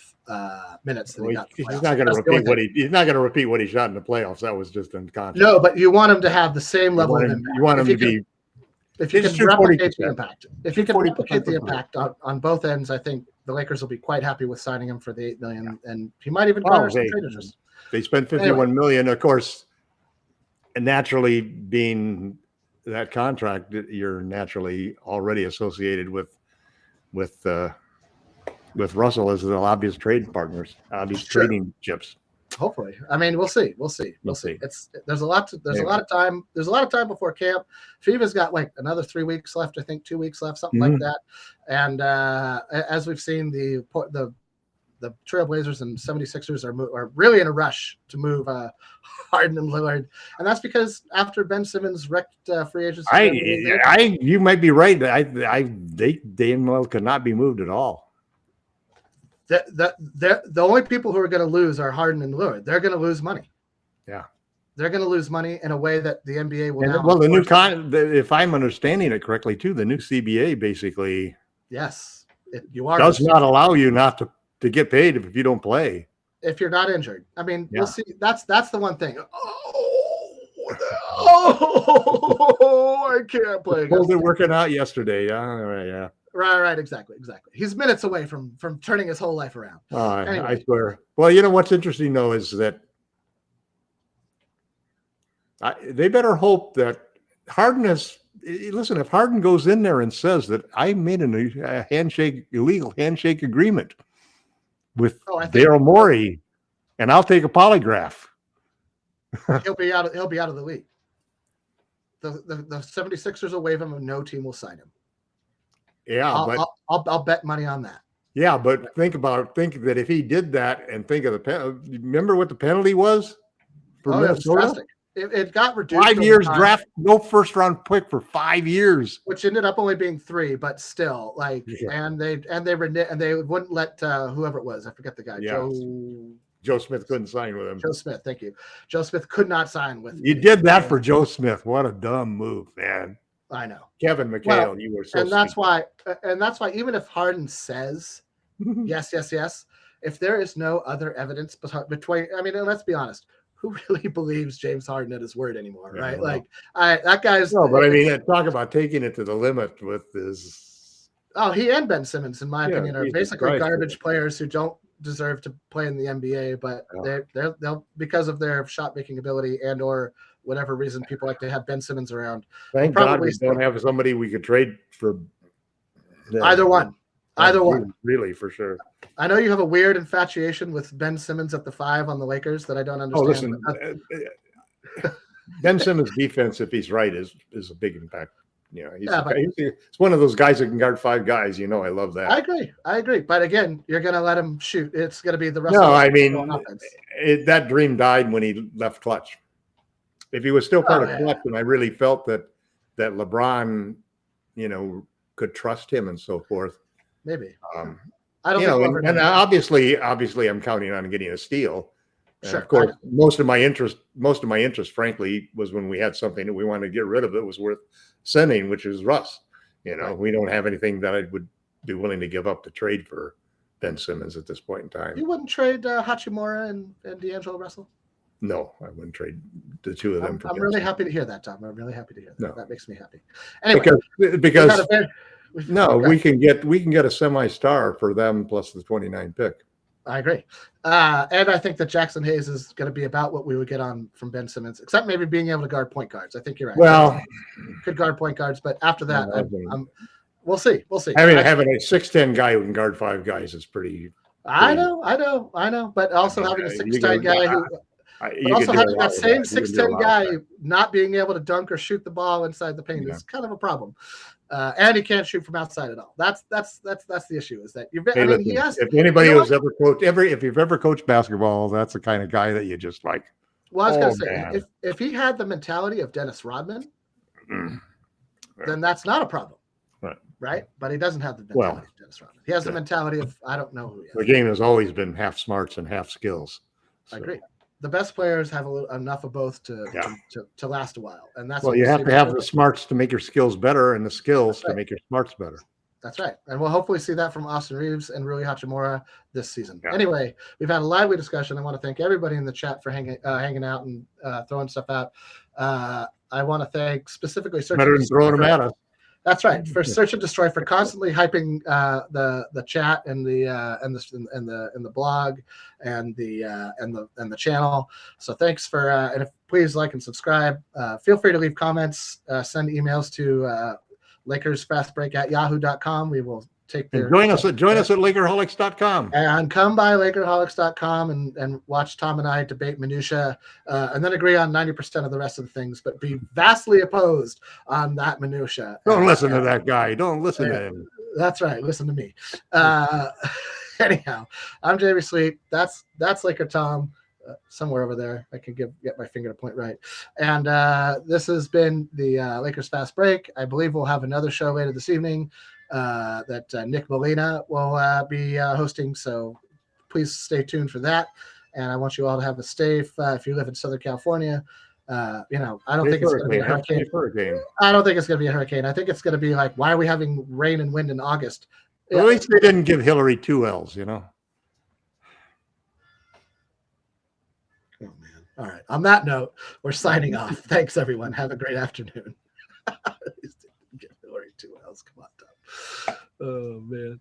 minutes that he got. He's not going to repeat what he shot in the playoffs. That was just unconscious. No, but you want him to have the same level of impact. You want him to be. If you can replicate the impact, the impact on both ends, I think the Lakers will be quite happy with signing him for the $8 million, and he might even garner some trade interest. They spent $51 million, of course, and naturally being that contract, you're naturally already associated with Russell as the obvious trade partners, obvious trading chips. Hopefully, I mean, we'll see. There's a lot of time. There's a lot of time before camp. FIBA's got like another 3 weeks left. I think 2 weeks left, something like that. And as we've seen, the Trailblazers and 76ers are really in a rush to move Harden and Lillard, and that's because after Ben Simmons wrecked free agency, you might be right. They damn well could not be moved at all. the only people who are going to lose are Harden and Lillard. They're going to lose money. Yeah. They're going to lose money in a way that the NBA will now. Well, the new if I'm understanding it correctly, too, the new CBA basically does not allow you not to get paid if you don't play. If you're not injured. I mean, we'll see. That's the one thing. Oh, I can't play. They're working out yesterday. Yeah. Right. Exactly. He's minutes away from turning his whole life around. Anyway. I swear. Well, you know what's interesting though is that they better hope that Harden is. Listen, if Harden goes in there and says that I made a illegal handshake agreement with Daryl Morey, and I'll take a polygraph, he'll be out of the league. The 76ers will waive him, and no team will sign him. Yeah, I'll bet money on that. Yeah, but think that if he did that, and think of remember what the penalty was for Minnesota? It got reduced. 5 years draft, no first round pick for 5 years, which ended up only being 3, but still, and they wouldn't let whoever it was, I forget the guy, Joe Smith couldn't sign with him. Joe Smith, thank you. Joe Smith could not sign with. You did that for Joe Smith. What a dumb move, man. I know. Kevin McHale, you were so. And that's why even if Harden says yes, if there is no other evidence between, I mean, let's be honest. Who really believes James Harden at his word anymore, right? That guy's. No, but I mean, talk about taking it to the limit with this. Oh, he and Ben Simmons, in my opinion, are basically garbage players who don't deserve to play in the NBA, but they'll because of their shot making ability and or whatever reason people like to have Ben Simmons around. Thank God we don't have somebody we could trade for. Either one. Really, for sure. I know you have a weird infatuation with Ben Simmons at the 5 on the Lakers that I don't understand. Oh, listen, Ben Simmons' defense, if he's right, is a big impact. You know, he's one of those guys that can guard 5 guys. You know, I love that. I agree. But again, you're going to let him shoot. It's going to be the rest. No, I mean, that dream died when he left Clutch. If he was still part of Clutch, and I really felt that LeBron, could trust him and so forth. Maybe. I don't know. And obviously, I'm counting on getting a steal. Sure. Of course, most of my interest, frankly, was when we had something that we wanted to get rid of that was worth sending, which is Russ. We don't have anything that I would be willing to give up to trade for Ben Simmons at this point in time. You wouldn't trade Hachimura and D'Angelo Russell? No, I wouldn't trade the two of them. I'm really happy to hear that, Tom. I'm really happy to hear that. No. That makes me happy. Anyway, because we can get a semi-star for them plus the 29 pick. I agree. And I think that Jackson Hayes is going to be about what we would get on from Ben Simmons, except maybe being able to guard point guards. I think you're right. Well, could guard point guards, but after that, we'll see. I mean, having a 6'10" guy who can guard 5 guys is pretty. I know. But also having a 6'10" guy who. But also having that same 6'10" guy not being able to dunk or shoot the ball inside the paint is kind of a problem. And he can't shoot from outside at all. That's the issue. Is that he has. If anybody who's ever coached, if you've ever coached basketball, that's the kind of guy that you just like. Well, I was going to say, if he had the mentality of Dennis Rodman, then that's not a problem. Right? But he doesn't have the mentality of Dennis Rodman. He has the mentality of I don't know who he is. The game has always been half smarts and half skills. So. I agree. The best players have enough of both to last a while, and that's you have to have the smarts to make your skills better, and the skills to make your smarts better. That's right, and we'll hopefully see that from Austin Reeves and Rui Hachimura this season. Yeah. Anyway, we've had a lively discussion. I want to thank everybody in the chat for hanging out and throwing stuff out. I want to thank specifically better than throwing them at us. That's right. For Search and Destroy for constantly hyping the chat and the blog and the channel. So thanks for and please like and subscribe. Feel free to leave comments. Send emails to LakersFastBreak@yahoo.com. We will take their join us at Lakerholics.com and come by Lakerholics.com and watch Tom and I debate minutia and then agree on 90% of the rest of the things, but be vastly opposed on that minutia. Don't listen to that guy. Don't listen to him. That's right. Listen to me. Anyhow, I'm Jamie Sweet. That's LakerTom. Somewhere over there, I can get my finger to point right. And this has been the Lakers Fast Break. I believe we'll have another show later this evening. that Nick Molina will be hosting. So please stay tuned for that. And I want you all to have a safe. If you live in Southern California, I don't think it's going to be a hurricane. I don't think it's going to be a hurricane. I think it's going to be like, why are we having rain and wind in August? Well, at least they didn't give Hillary 2 L's, Oh, man. All right. On that note, we're signing off. Thanks, everyone. Have a great afternoon. Hillary 2 L's. Come on, Tom. Oh, man.